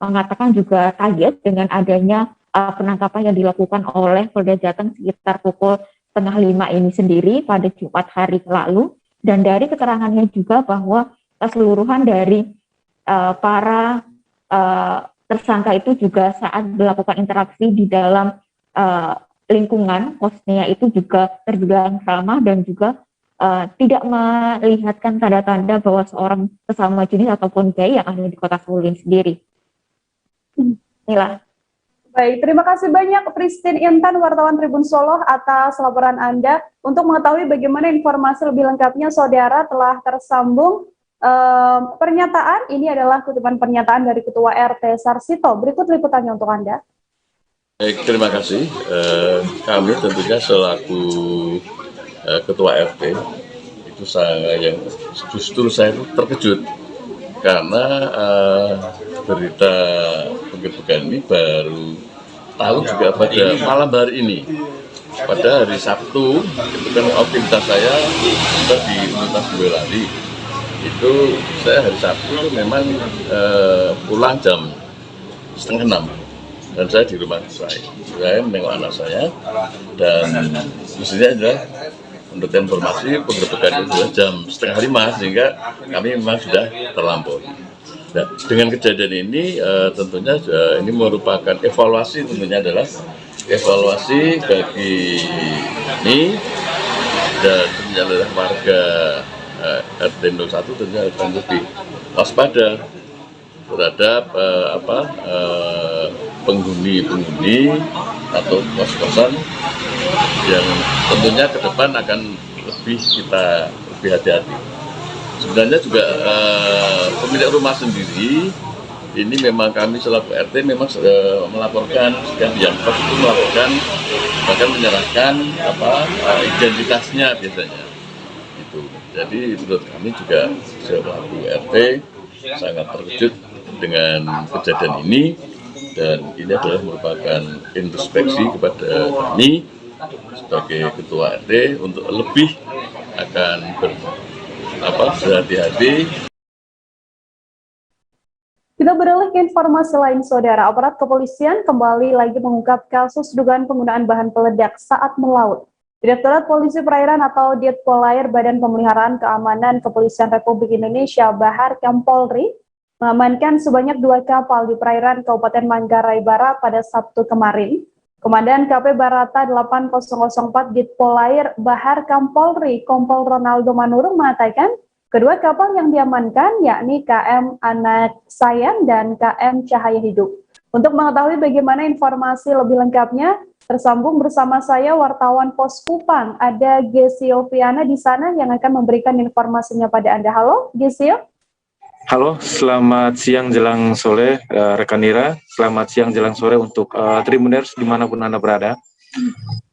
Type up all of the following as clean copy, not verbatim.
mengatakan juga kaget dengan adanya penangkapan yang dilakukan oleh Polda Jateng sekitar pukul 4:30 ini sendiri pada Jumat hari lalu, dan dari keterangannya juga bahwa keseluruhan dari para tersangka itu juga saat melakukan interaksi di dalam lingkungan kosnya itu juga terbilang ramah dan juga tidak melihatkan tanda-tanda bahwa seorang sesama jenis ataupun gay yang ada di Kota Solo sendiri. Inilah. Baik, terima kasih banyak Christine Intan, wartawan Tribun Solo atas laporan Anda. Untuk mengetahui bagaimana informasi lebih lengkapnya, saudara telah tersambung pernyataan, ini adalah kutipan pernyataan dari Ketua RT Sarsito. Berikut liputannya untuk Anda. Baik, terima kasih. Kami tentunya selaku Ketua RT itu yang justru saya terkejut karena berita penggerbekan ini baru tahu juga pada malam hari ini. Pada hari Sabtu, itu kan aktivitas saya sudah di Universitas Boyolali. Itu saya hari Sabtu itu memang pulang jam 5:30 dan saya di rumah saya menengok anak saya, dan mestinya adalah untuk informasi penggerbekan itu jam 4:30 sehingga kami memang sudah terlampaui. Nah, dengan kejadian ini tentunya ini merupakan evaluasi, tentunya adalah evaluasi bagi kami dan tentunya adalah warga RT 01 tentunya akan lebih waspada terhadap penghuni atau kos-kosan yang tentunya ke depan akan lebih hati-hati. Sebenarnya juga pemilik rumah sendiri ini memang kami selaku RT memang melaporkan, setiap yang kos itu melaporkan, bahkan menyerahkan identitasnya biasanya. Itu. Jadi menurut kami juga selaku RT sangat terkejut dengan kejadian ini, dan ini adalah merupakan introspeksi kepada kami sebagai Ketua RT untuk lebih akan berhati-hati. Kita beralih ke informasi lain, saudara. Aparat kepolisian kembali lagi mengungkap kasus dugaan penggunaan bahan peledak saat melaut. Direktorat Polisi Perairan atau Ditpolair Badan Pemeliharaan Keamanan Kepolisian Republik Indonesia Bahar Kampolri mengamankan sebanyak 2 kapal di perairan Kabupaten Manggarai Barat pada Sabtu kemarin. Komandan KP Barata 8004 Ditpolair Bahar Kampolri Kompol Ronaldo Manurung mengatakan kedua kapal yang diamankan yakni KM Anak Sayang dan KM Cahaya Hidup. Untuk mengetahui bagaimana informasi lebih lengkapnya, tersambung bersama saya wartawan Pos Kupang, ada Gesio Viana di sana yang akan memberikan informasinya pada Anda. Halo, Gesio. Halo, selamat siang jelang sore rekan Nira. Selamat siang jelang sore untuk Tribuners dimanapun Anda berada.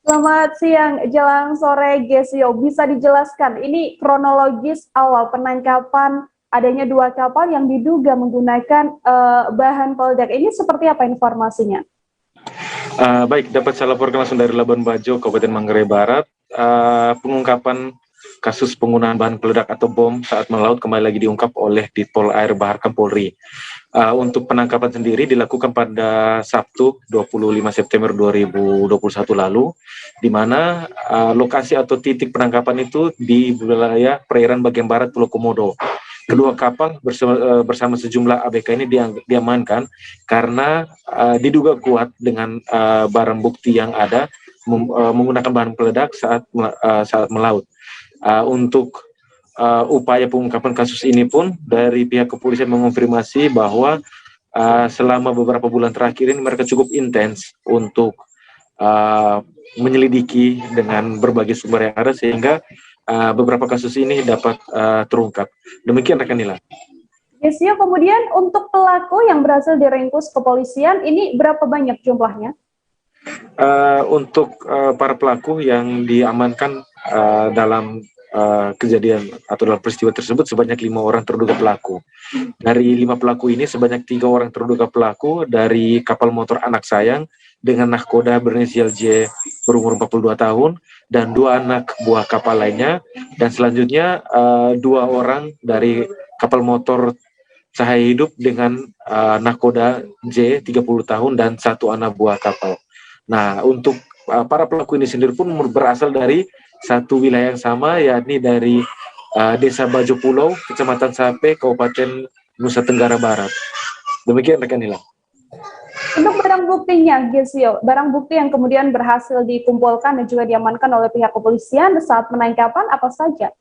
Selamat siang jelang sore, Gesio. Bisa dijelaskan ini kronologis awal penangkapan adanya 2 kapal yang diduga menggunakan bahan peledak ini seperti apa informasinya? Baik, dapat saya laporkan langsung dari Labuan Bajo, Kabupaten Manggarai Barat. Pengungkapan kasus penggunaan bahan peledak atau bom saat melaut kembali lagi diungkap oleh Ditpolair Bahar Kampolri. Untuk penangkapan sendiri dilakukan pada Sabtu 25 September 2021 lalu, di mana lokasi atau titik penangkapan itu di wilayah perairan bagian barat Pulau Komodo. Kedua kapal bersama sejumlah ABK ini diamankan karena diduga kuat dengan barang bukti yang ada menggunakan bahan peledak saat melaut. Untuk upaya pengungkapan kasus ini pun dari pihak kepolisian mengonfirmasi bahwa selama beberapa bulan terakhir ini mereka cukup intens untuk menyelidiki dengan berbagai sumber yang ada sehingga beberapa kasus ini dapat terungkap. Demikian rekan Nila. Gesio, kemudian untuk pelaku yang berhasil diringkus kepolisian ini berapa banyak jumlahnya? Untuk para pelaku yang diamankan dalam kejadian atau dalam peristiwa tersebut sebanyak 5 orang terduga pelaku. Dari 5 pelaku ini sebanyak 3 orang terduga pelaku dari kapal motor Anak Sayang dengan nahkoda berinisial J berumur 42 tahun dan 2 anak buah kapal lainnya, dan selanjutnya 2 orang dari kapal motor Cahaya Hidup dengan nakoda J 30 tahun dan 1 anak buah kapal. Nah, untuk para pelaku ini sendiri pun berasal dari satu wilayah yang sama, yakni dari Desa Bajo Pulau, Kecamatan Sape, Kabupaten Nusa Tenggara Barat. Demikian rekan Nila. Untuk barang buktinya, Gesio, barang bukti yang kemudian berhasil dikumpulkan dan juga diamankan oleh pihak kepolisian saat penangkapan apa saja?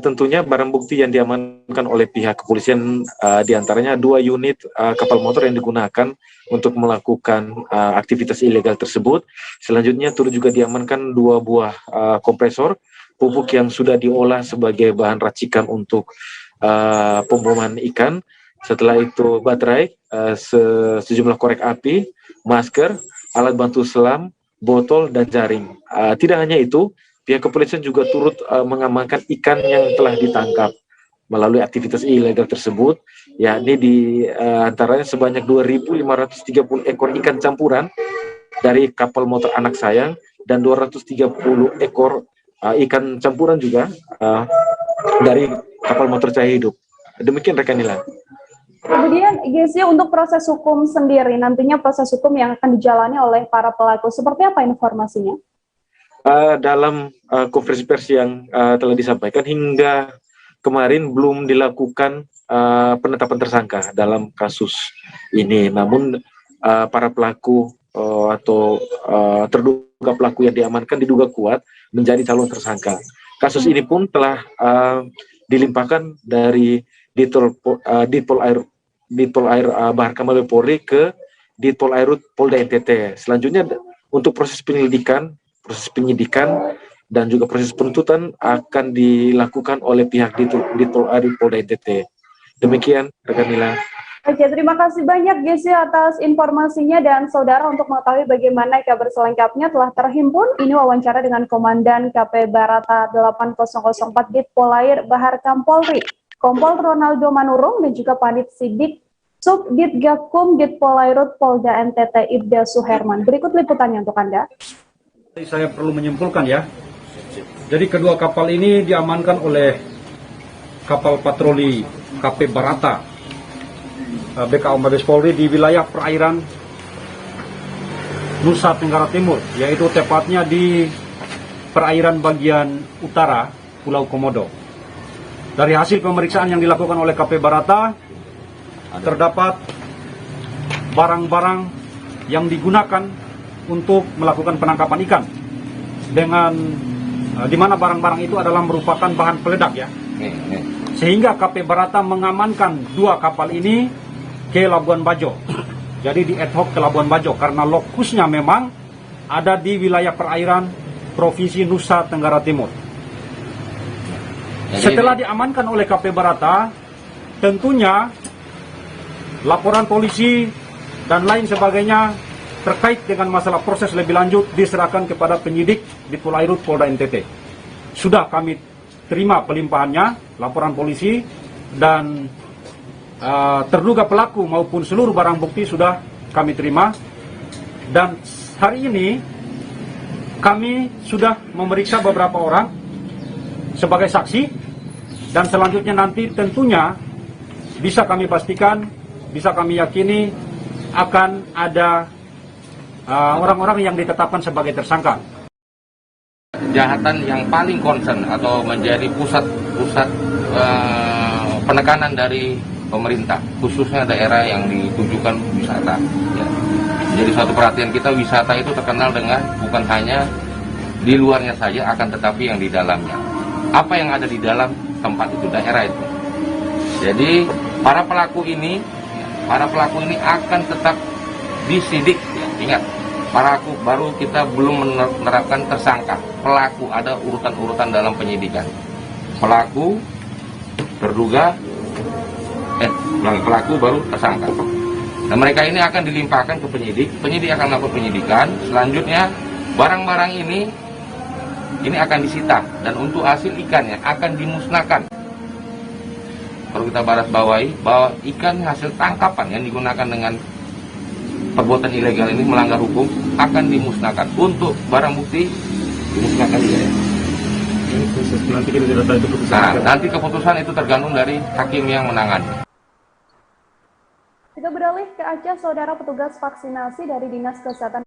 Tentunya barang bukti yang diamankan oleh pihak kepolisian diantaranya 2 unit kapal motor yang digunakan untuk melakukan aktivitas ilegal tersebut. Selanjutnya turut juga diamankan 2 buah kompresor pupuk yang sudah diolah sebagai bahan racikan untuk pemboman ikan. Setelah itu baterai, sejumlah korek api, masker, alat bantu selam, botol, dan jaring. Tidak hanya itu, pihak kepolisian juga turut mengamankan ikan yang telah ditangkap melalui aktivitas ilegal tersebut, yakni di antaranya sebanyak 2.530 ekor ikan campuran dari kapal motor Anak Sayang dan 230 ekor ikan campuran juga dari kapal motor Cahaya Hidup. Demikian rekan Nila. Kemudian, Gesio, untuk proses hukum sendiri, nantinya proses hukum yang akan dijalani oleh para pelaku, seperti apa informasinya? Dalam konferensi pers yang telah disampaikan hingga kemarin belum dilakukan penetapan tersangka dalam kasus ini. Namun para pelaku atau terduga pelaku yang diamankan diduga kuat menjadi calon tersangka. Kasus ini pun telah dilimpahkan dari Ditpol Air Bahar Kamal Polri ke Ditpol Airut Polda NTT. Selanjutnya untuk proses penyidikan dan juga proses penuntutan akan dilakukan oleh pihak Ditpol Airut Polda NTT. Demikian rekan Nila. Oke, terima kasih banyak Gesio atas informasinya, dan saudara, untuk mengetahui bagaimana kabar selengkapnya telah terhimpun. Ini wawancara dengan Komandan KP Barata 8004 Ditpol Air Bahar Kampolri, Kompol Ronaldo Manurung, dan juga Panit Sidik Subdit Gakum Ditpol Airut Polda NTT Ibda Suherman. Berikut liputannya untuk Anda. Saya perlu menyimpulkan ya. Jadi kedua kapal ini diamankan oleh kapal patroli KP Barata BKO Mabes Polri di wilayah perairan Nusa Tenggara Timur, yaitu tepatnya di perairan bagian utara Pulau Komodo. Dari hasil pemeriksaan yang dilakukan oleh KP Barata, terdapat barang-barang yang digunakan untuk melakukan penangkapan ikan, dengan di mana barang-barang itu adalah merupakan bahan peledak ya. Sehingga KP Barata mengamankan 2 kapal ini ke Labuan Bajo. Jadi di ad hoc ke Labuan Bajo karena lokusnya memang ada di wilayah perairan Provinsi Nusa Tenggara Timur. Setelah diamankan oleh KP Barata, tentunya laporan polisi dan lain sebagainya terkait dengan masalah proses lebih lanjut diserahkan kepada penyidik di Ditpol Airut Polda NTT. Sudah kami terima pelimpahannya, laporan polisi, dan terduga pelaku maupun seluruh barang bukti sudah kami terima. Dan hari ini kami sudah memeriksa beberapa orang sebagai saksi, dan selanjutnya nanti tentunya bisa kami pastikan, bisa kami yakini akan ada orang-orang yang ditetapkan sebagai tersangka. Kejahatan yang paling concern atau menjadi pusat penekanan dari pemerintah, khususnya daerah yang ditujukan wisata. Ya. Jadi suatu perhatian kita, wisata itu terkenal dengan bukan hanya di luarnya saja, akan tetapi yang di dalamnya. Apa yang ada di dalam tempat itu, daerah itu. Jadi para pelaku ini akan tetap disidik. Ya. Ingat, pelaku baru kita belum menerapkan tersangka. Pelaku ada urutan-urutan dalam penyidikan. Pelaku, terduga, pelaku baru tersangka. Nah, mereka ini akan dilimpahkan ke penyidik akan melakukan penyidikan. Selanjutnya barang-barang ini akan disita, dan untuk hasil ikannya akan dimusnahkan. Perlu kita bawahi bahwa ikan hasil tangkapan yang digunakan dengan perbuatan ilegal ini melanggar hukum akan dimusnahkan. Untuk barang bukti dimusnahkan juga ya. Nanti keputusan itu tergantung dari hakim yang menangani. Kita beralih ke Aceh, saudara. Petugas vaksinasi dari Dinas Kesehatan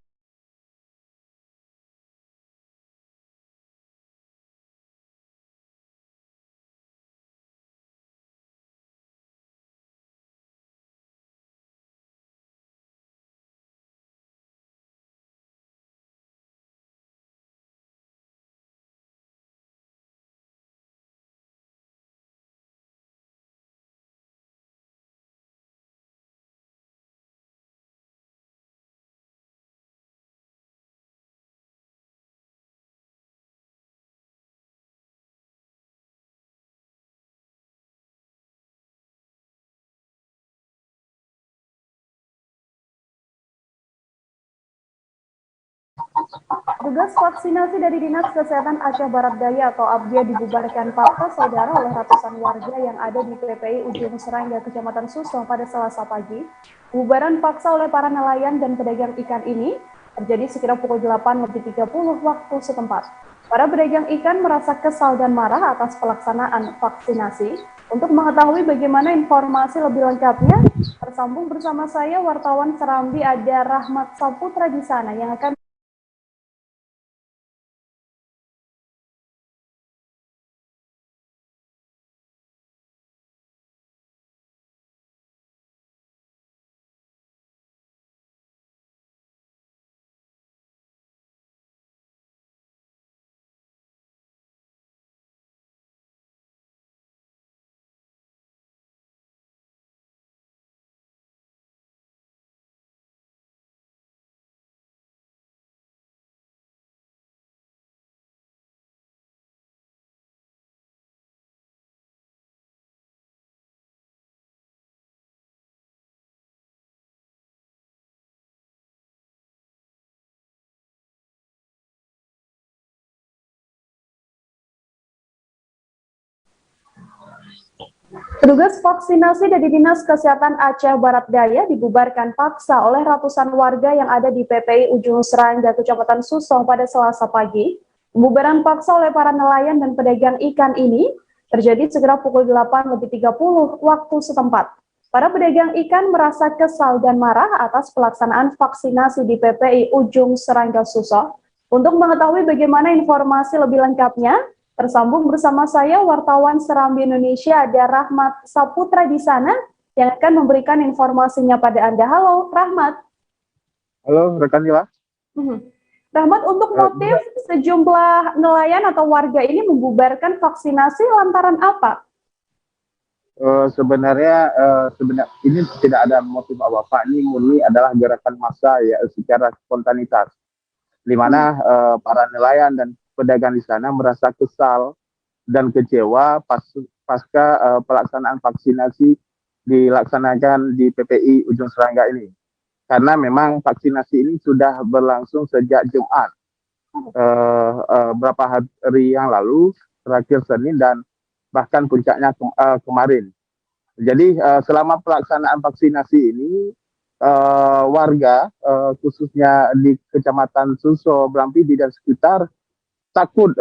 Petugas vaksinasi dari Dinas Kesehatan Aceh Barat Daya atau ABDIA dibubarkan paksa, saudara, oleh ratusan warga yang ada di PPI Ujung Serangga, Kecamatan Susoh pada Selasa pagi. Pembubaran paksa oleh para nelayan dan pedagang ikan ini terjadi sekira pukul 8.30 waktu setempat. Para pedagang ikan merasa kesal dan marah atas pelaksanaan vaksinasi. Untuk mengetahui bagaimana informasi lebih lengkapnya, tersambung bersama saya wartawan Serambi, ada Rahmat Saputra di sana yang akan Petugas vaksinasi dari Dinas Kesehatan Aceh Barat Daya dibubarkan paksa oleh ratusan warga yang ada di PPI Ujung Serangga, Kecamatan Susoh pada Selasa pagi. Pembubaran paksa oleh para nelayan dan pedagang ikan ini terjadi segera pukul 8.30 waktu setempat. Para pedagang ikan merasa kesal dan marah atas pelaksanaan vaksinasi di PPI Ujung Serangga Susoh. Untuk mengetahui bagaimana informasi lebih lengkapnya, tersambung bersama saya wartawan Serambi Indonesia, ada Rahmat Saputra di sana yang akan memberikan informasinya pada Anda. Halo Rahmat. Halo rekan Nila. Rahmat, untuk motif sejumlah nelayan atau warga ini membubarkan vaksinasi lantaran apa? Sebenarnya ini tidak ada motif apa-apa. Ini murni adalah gerakan massa ya, secara spontanitas, di mana para nelayan dan pedagang di sana merasa kesal dan kecewa pasca pelaksanaan vaksinasi dilaksanakan di PPI Ujung Serangga ini. Karena memang vaksinasi ini sudah berlangsung sejak Jumat, berapa hari yang lalu, terakhir Senin, dan bahkan puncaknya kemarin. Jadi selama pelaksanaan vaksinasi ini, warga khususnya di Kecamatan Susoh, Blampidi dan sekitar takut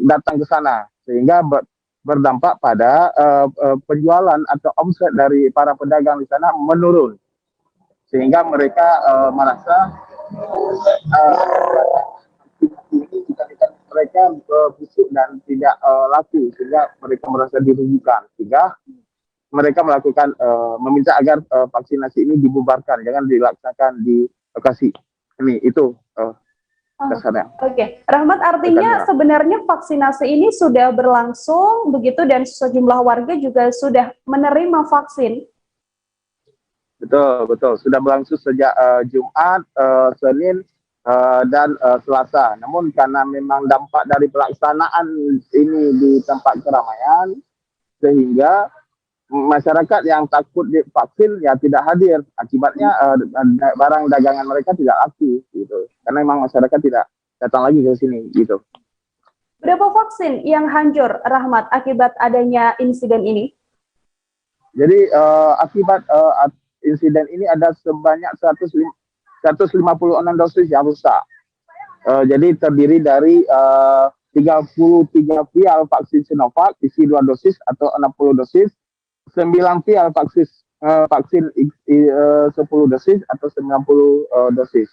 datang ke sana, sehingga berdampak pada penjualan atau omset dari para pedagang di sana menurun, sehingga mereka merasa mereka busuk dan tidak laku, sehingga mereka merasa dirugikan, sehingga mereka melakukan meminta agar vaksinasi ini dibubarkan, jangan dilaksanakan di lokasi ini. Itu dasarnya. Oke, Rahmat, artinya sebenarnya vaksinasi ini sudah berlangsung begitu dan sejumlah warga juga sudah menerima vaksin. Betul. Sudah berlangsung sejak Jumat, Senin, dan Selasa. Namun karena memang dampak dari pelaksanaan ini di tempat keramaian, sehingga masyarakat yang takut divaksin ya tidak hadir. Akibatnya barang dagangan mereka tidak laku, gitu. Karena memang masyarakat tidak datang lagi ke sini, gitu. Berapa vaksin yang hancur, Rahmat, akibat adanya insiden ini? Jadi akibat insiden ini ada sebanyak 156 dosis yang rusak. Jadi terdiri dari 33 vial vaksin Sinovac isi 2 dosis atau 60 dosis, 9 vial vaksin 10 dosis atau 90 dosis.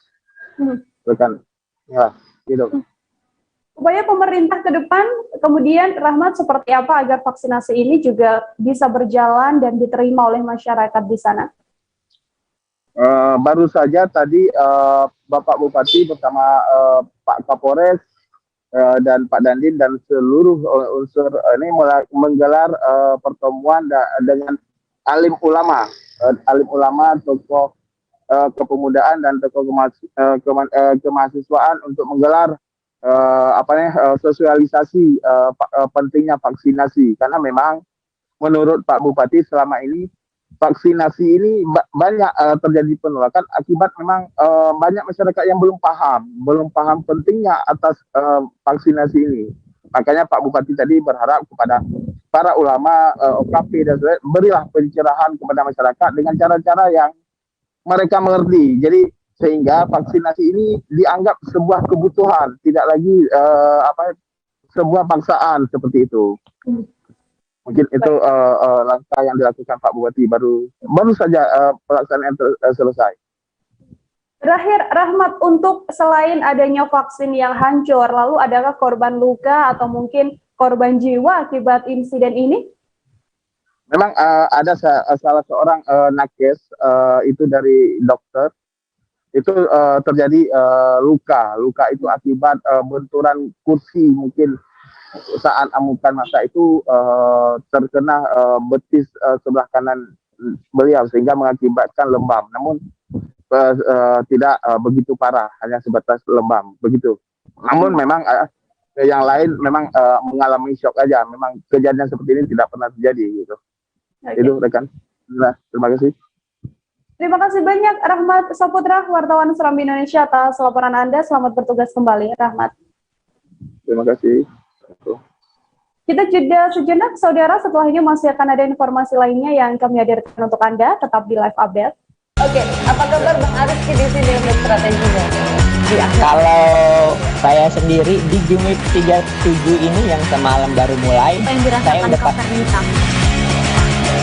Rekan. Ya, gitu. Upaya pemerintah ke depan, kemudian Rahmat, seperti apa agar vaksinasi ini juga bisa berjalan dan diterima oleh masyarakat di sana? Baru saja tadi Bapak Bupati bersama Pak Kapolres dan Pak Dandim dan seluruh unsur ini menggelar pertemuan dengan alim ulama, tokoh kepemudaan dan tokoh kemahasiswaan untuk menggelar sosialisasi pentingnya vaksinasi, karena memang menurut Pak Bupati selama ini vaksinasi ini banyak terjadi penolakan akibat memang banyak masyarakat yang belum paham pentingnya atas vaksinasi ini. Makanya Pak Bupati tadi berharap kepada para ulama, OKP dan sebagainya, berilah pencerahan kepada masyarakat dengan cara-cara yang mereka mengerti. Jadi sehingga vaksinasi ini dianggap sebuah kebutuhan, tidak lagi sebuah paksaan seperti itu. Mungkin itu langkah yang dilakukan Pak Bupati baru saja pelaksanaan selesai. Terakhir, Rahmat, untuk selain adanya vaksin yang hancur, lalu adakah korban luka atau mungkin korban jiwa akibat insiden ini? Memang ada salah seorang nakes itu dari dokter itu terjadi luka itu akibat benturan kursi, mungkin saat amukan masa itu terkena betis sebelah kanan beliau sehingga mengakibatkan lebam, namun tidak begitu parah, hanya sebatas lebam begitu. Namun memang yang lain memang mengalami shock aja, memang kejadian seperti ini tidak pernah terjadi gitu. Okay. Itu rekan. Nah, terima kasih. Terima kasih banyak Rahmat Saputra, wartawan Serambi Indonesia, atas laporan Anda. Selamat bertugas kembali, Rahmat. Terima kasih. Kita jeda sejenak, saudara. Setelah ini masih akan ada informasi lainnya yang kami hadirkan untuk Anda. Tetap di live update. Oke, apa kabar Bang Ariski di sini untuk strateginya? Kalau saya sendiri di Jumit 37 ini yang semalam baru mulai, saya udah hitam.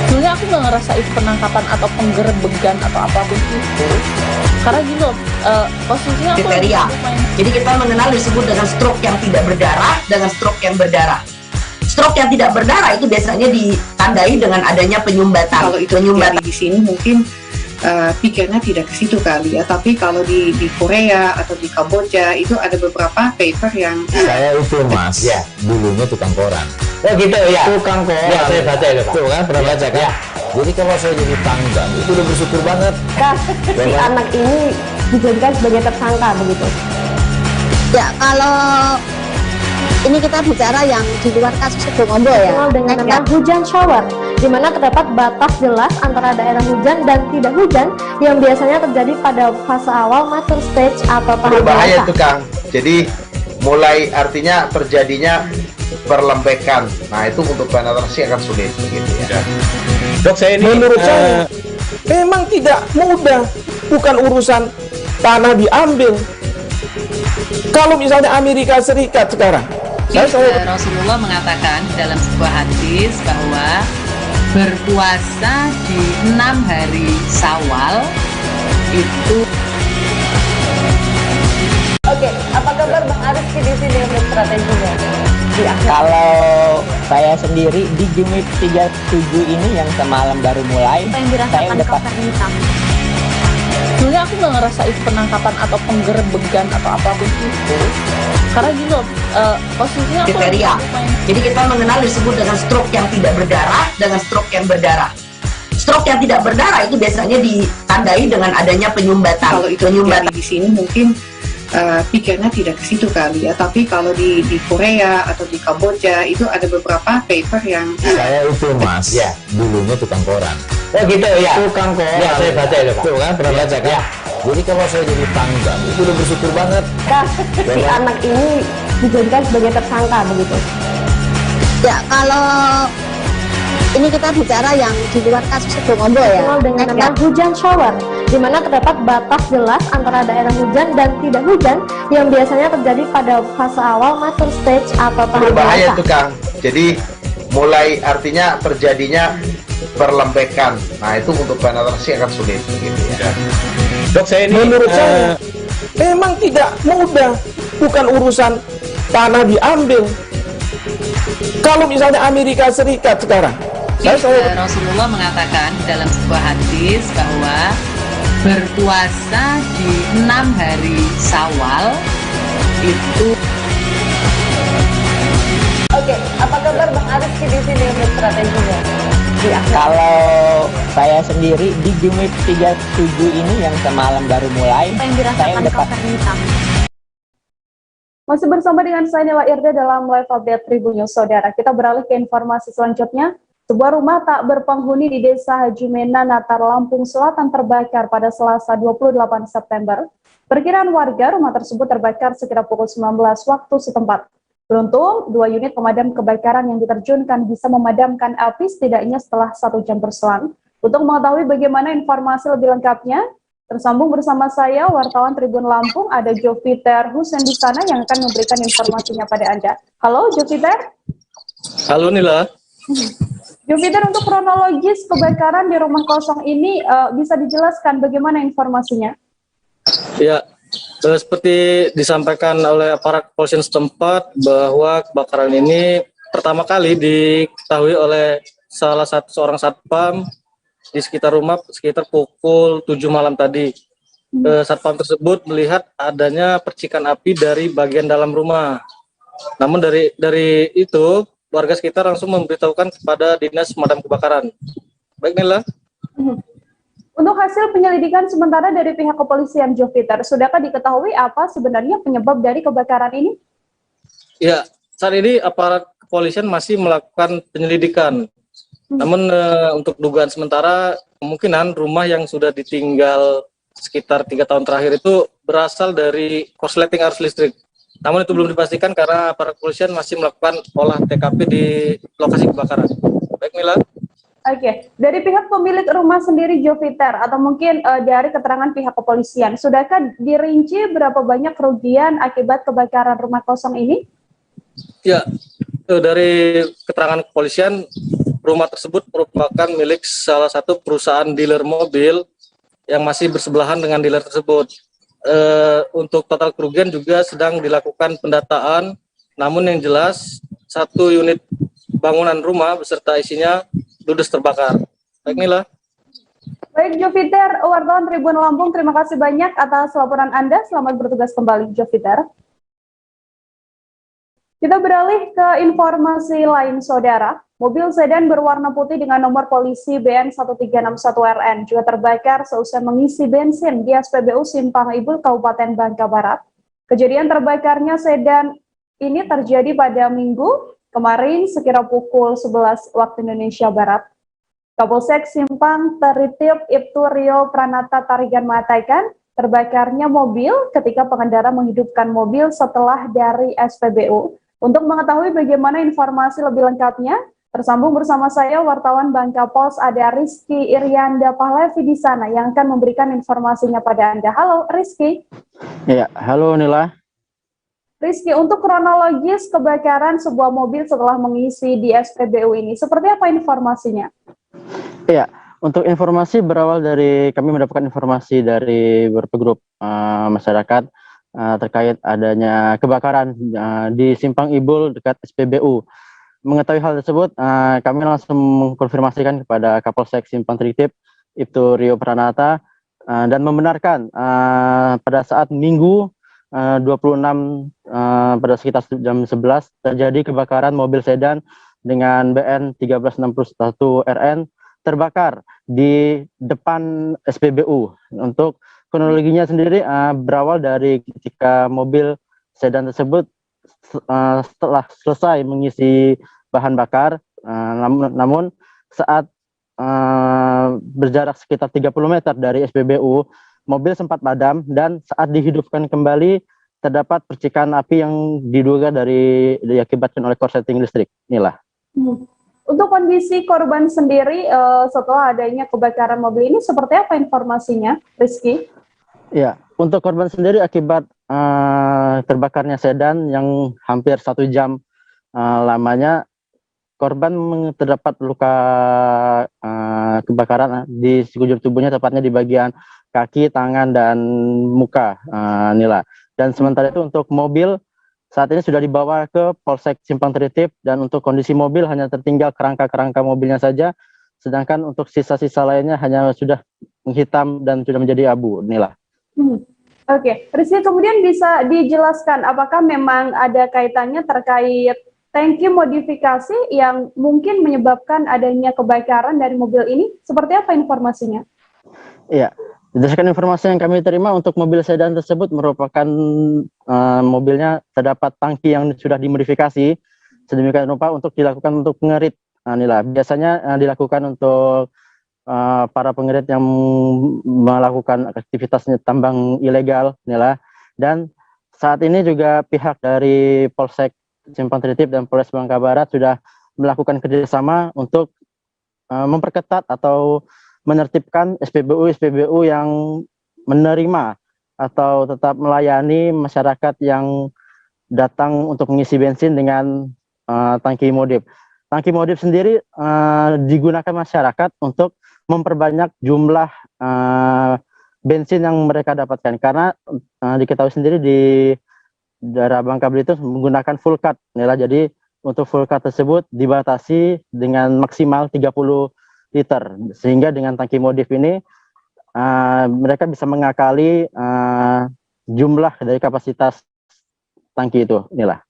Sebenarnya aku nggak ngerasa itu penangkapan atau penggerbegan atau apapun itu, karena gini loh, posisinya aku kriteria. Jadi kita mengenal disebut dengan stroke yang tidak berdarah dengan stroke yang berdarah. Stroke yang tidak berdarah itu biasanya ditandai dengan adanya penyumbatan. Kalau itu penyumbatan di sini mungkin pikirnya tidak ke situ kali ya, tapi kalau di Korea atau di Kamboja itu ada beberapa paper yang saya itu mas, ya dulunya tukang koran. Oh gitu ya, tukang koran. Ya saya baca itu Pak. Tuh kan pernah baca kan? Ya. Jadi kalau saya jadi pangdam itu udah bersyukur banget. Si anak ini dijadikan sebagai tersangka begitu. Ya kalau ini kita bicara yang di luar kasus Situbondo ya, dengan nama hujan shower, di mana terdapat batas jelas antara daerah hujan dan tidak hujan yang biasanya terjadi pada fase awal mature stage atau tahap berbahaya itu Kang. Jadi mulai artinya terjadinya perlembekan. Nah itu untuk penetrasi akan sulit gitu ya. Dok saya ini menurut saya memang tidak mudah, bukan urusan tanah diambil. Kalau misalnya Amerika Serikat sekarang, Rasulullah mengatakan dalam sebuah hadis bahwa berpuasa di 6 hari Syawal itu. Oke, apa kabar Bang Ariski di sini untuk strateginya? Kalau saya sendiri di Jumit 37 ini yang semalam baru mulai, saya udah hitam. Sebenarnya aku nggak ngerasa itu penangkapan atau penggerbegan atau apapun itu, karena gini loh, posisinya kriteria. Jadi kita mengenal disebut dengan stroke yang tidak berdarah dengan stroke yang berdarah. Stroke yang tidak berdarah itu biasanya ditandai dengan adanya penyumbatan. Kalau itu penyumbatan di sini mungkin pikirnya tidak ke situ kali ya, tapi kalau di Korea atau di Kamboja itu ada beberapa paper yang saya itu mas, ya dulunya tukang koran. Oh gitu ya, tukang koran. Ya saya baca itu Pak. Tuh kan pernah baca kan? Ya. Jadi kalau saya jadi pangdam itu udah bersyukur banget. Si anak ini dijadikan sebagai tersangka begitu. Ya kalau ini kita bicara yang di luar kasus Situbondo ya, dengan nama hujan shower, di mana terdapat batas jelas antara daerah hujan dan tidak hujan yang biasanya terjadi pada fase awal mature stage atau tahap berbahaya itu Kang. Jadi mulai artinya terjadinya berlembekan. Nah itu untuk penetrasi akan sulit gitu ya. Dok, saya ini menurut saya memang tidak mudah, bukan urusan tanah diambil. Kalau misalnya Amerika Serikat sekarang, Rasulullah mengatakan dalam sebuah hadis bahwa berpuasa di 6 hari Syawal itu. Oke, apa kabar Bang Arif di sini untuk strateginya? Kalau saya sendiri di Game Week 37 ini yang semalam baru mulai, saya udah Masih bersama dengan saya Nila Irda dalam live update Tribun News Saudara. Kita beralih ke informasi selanjutnya. Sebuah rumah tak berpenghuni di Desa Haji Mena, Natar, Lampung Selatan terbakar pada Selasa 28 September. Perkiraan warga, rumah tersebut terbakar sekitar pukul 19 waktu setempat. Beruntung, 2 unit pemadam kebakaran yang diterjunkan bisa memadamkan api setidaknya setelah 1 jam berselang. Untuk mengetahui bagaimana informasi lebih lengkapnya, tersambung bersama saya, wartawan Tribun Lampung, ada Joviter Husen di sana yang akan memberikan informasinya pada Anda. Halo, Joviter. Halo, Nila. Joviter, untuk kronologis kebakaran di rumah kosong ini, bisa dijelaskan bagaimana informasinya? Ya, seperti disampaikan oleh aparat kepolisian setempat bahwa kebakaran ini pertama kali diketahui oleh seorang satpam di sekitar rumah sekitar pukul 7 malam tadi. Satpam tersebut melihat adanya percikan api dari bagian dalam rumah. Namun dari itu warga sekitar langsung memberitahukan kepada dinas pemadam kebakaran. Baik, Nila. Untuk hasil penyelidikan sementara dari pihak kepolisian, Joviter, sudahkah diketahui apa sebenarnya penyebab dari kebakaran ini? Ya, saat ini aparat kepolisian masih melakukan penyelidikan. Namun untuk dugaan sementara, kemungkinan rumah yang sudah ditinggal sekitar 3 tahun terakhir itu berasal dari korsleting arus listrik. Namun itu belum dipastikan karena aparat kepolisian masih melakukan olah TKP di lokasi kebakaran. Baik, Mila. Oke, dari pihak pemilik rumah sendiri, Joviter, atau mungkin dari keterangan pihak kepolisian, sudahkah dirinci berapa banyak kerugian akibat kebakaran rumah kosong ini? Ya, dari keterangan kepolisian, rumah tersebut merupakan milik salah satu perusahaan dealer mobil yang masih bersebelahan dengan dealer tersebut. Untuk total kerugian juga sedang dilakukan pendataan, namun yang jelas 1 unit bangunan rumah beserta isinya ludes terbakar. Baik, Nila. Baik, Joviter, wartawan Tribun Lampung, terima kasih banyak atas laporan Anda. Selamat bertugas kembali, Joviter. Kita beralih ke informasi lain, Saudara. Mobil sedan berwarna putih dengan nomor polisi BN1361RN juga terbakar seusai mengisi bensin di SPBU Simpang Ibul, Kabupaten Bangka Barat. Kejadian terbakarnya sedan ini terjadi pada Minggu kemarin sekira pukul 11 waktu Indonesia Barat. Kapolsek Simpang Tertib Ibtu Rio Pranata Tarigan mengatakan terbakarnya mobil ketika pengendara menghidupkan mobil setelah dari SPBU. Untuk mengetahui bagaimana informasi lebih lengkapnya, tersambung bersama saya wartawan Bangka Pos ada Rizky Irianda Pahlevi di sana yang akan memberikan informasinya pada Anda. Halo Rizky. Ya, halo Nila. Rizky, untuk kronologis kebakaran sebuah mobil setelah mengisi di SPBU ini, seperti apa informasinya? Iya, untuk informasi berawal dari kami mendapatkan informasi dari beberapa grup masyarakat terkait adanya kebakaran di Simpang Ibul dekat SPBU. Mengetahui hal tersebut, kami langsung mengkonfirmasikan kepada Kapolsek Simpang Tertib Ibtu Rio Pranata dan membenarkan pada saat Minggu 26 pada sekitar jam 11 terjadi kebakaran mobil sedan dengan BN 1361 RN terbakar di depan SPBU. Untuk kronologinya sendiri berawal dari ketika mobil sedan tersebut setelah selesai mengisi bahan bakar, namun saat berjarak sekitar 30 meter dari SPBU, mobil sempat padam dan saat dihidupkan kembali terdapat percikan api yang diduga diakibatkan oleh korsleting listrik. Inilah. Untuk kondisi korban sendiri setelah adanya kebakaran mobil ini seperti apa informasinya, Rizky? Ya, untuk korban sendiri akibat terbakarnya sedan yang hampir 1 jam lamanya, korban terdapat luka kebakaran di sekujur tubuhnya, tepatnya di bagian kaki, tangan, dan muka, Nila. Dan sementara itu untuk mobil saat ini sudah dibawa ke Polsek Simpang Tritip, dan untuk kondisi mobil hanya tertinggal kerangka-kerangka mobilnya saja, sedangkan untuk sisa-sisa lainnya hanya sudah menghitam dan sudah menjadi abu, Nila. Oke, Rizky, kemudian bisa dijelaskan apakah memang ada kaitannya terkait tangki modifikasi yang mungkin menyebabkan adanya kebakaran dari mobil ini? Seperti apa informasinya? Iya, berdasarkan informasi yang kami terima, untuk mobil sedan tersebut merupakan mobilnya terdapat tangki yang sudah dimodifikasi sedemikian rupa untuk dilakukan untuk pengerit, Nila. Biasanya dilakukan untuk para pengerit yang melakukan aktivitas tambang ilegal, Nila. Dan saat ini juga pihak dari Polsek Simpang Tritip dan Polres Bangka Barat sudah melakukan kerjasama untuk memperketat atau menertibkan SPBU yang menerima atau tetap melayani masyarakat yang datang untuk mengisi bensin dengan tangki modif. Tangki modif sendiri digunakan masyarakat untuk memperbanyak jumlah bensin yang mereka dapatkan, karena diketahui sendiri di daerah Bangka Belitung menggunakan full cut, Nila. Jadi untuk full cut tersebut dibatasi dengan maksimal 30 liter, sehingga dengan tangki modif ini mereka bisa mengakali jumlah dari kapasitas tangki itu, Nila.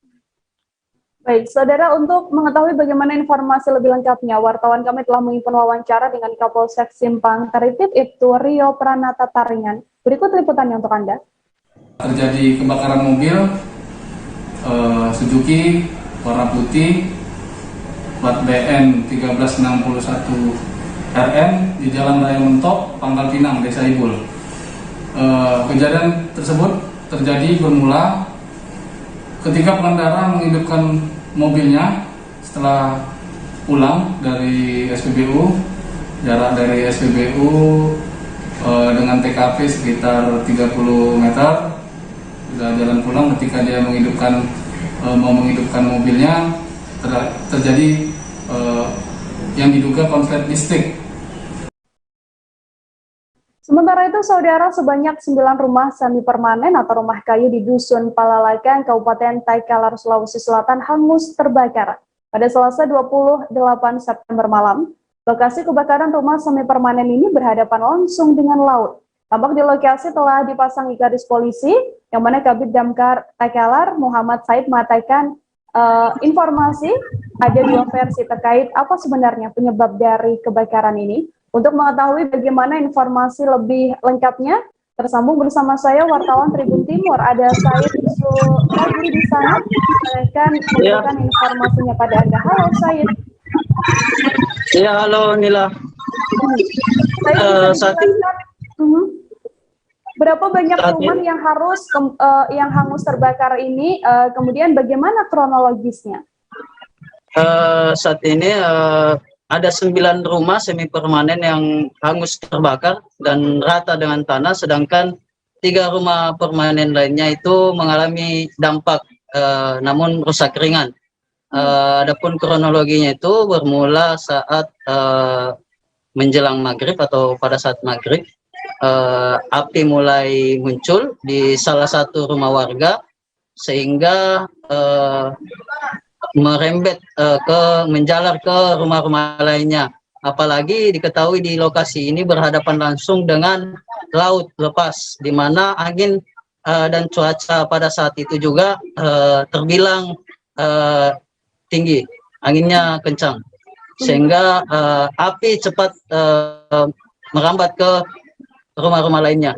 Baik, saudara, untuk mengetahui bagaimana informasi lebih lengkapnya, wartawan kami telah menghimpun wawancara dengan Kapolsek Simpang Tritip, itu Rio Pranata Taringan. Berikut liputannya untuk Anda. Terjadi kebakaran mobil Suzuki warna putih, plat BN 1361 RM di Jalan Raya Mentok, Pangkal Pinang, Desa Ibul. Kejadian tersebut terjadi bermula ketika pengendara menghidupkan mobilnya setelah pulang dari SPBU. Jarak dari SPBU dengan TKP sekitar 30 meter. Sudah jalan pulang, ketika dia mau menghidupkan mobilnya, terjadi yang diduga konslet listrik. Sementara itu, saudara, sebanyak 9 rumah semi permanen atau rumah kayu di Dusun Palalakan, Kabupaten Taikalar, Sulawesi Selatan hangus terbakar pada Selasa 28 September malam. Lokasi kebakaran rumah semi permanen ini berhadapan langsung dengan laut. Tampak di lokasi telah dipasang garis polisi, yang mana Kabid Damkar Taikalar Muhammad Said mengatakan informasi ada 2 versi terkait apa sebenarnya penyebab dari kebakaran ini. Untuk mengetahui bagaimana informasi lebih lengkapnya, tersambung bersama saya wartawan Tribun Timur, ada Said Sulagi di sana, akan memberikan informasinya pada Anda. Halo Said. Ya, halo Nila. Berapa banyak rumah yang hangus terbakar ini, kemudian bagaimana kronologisnya? Saat ini ada 9 rumah semi permanen yang hangus terbakar dan rata dengan tanah, sedangkan 3 rumah permanen lainnya itu mengalami dampak namun rusak ringan. Adapun kronologinya itu bermula saat menjelang maghrib atau pada saat maghrib, api mulai muncul di salah satu rumah warga sehingga merembet menjalar ke rumah-rumah lainnya. Apalagi diketahui di lokasi ini berhadapan langsung dengan laut lepas, di mana angin dan cuaca pada saat itu juga terbilang tinggi, anginnya kencang, sehingga api cepat merambat ke rumah-rumah lainnya.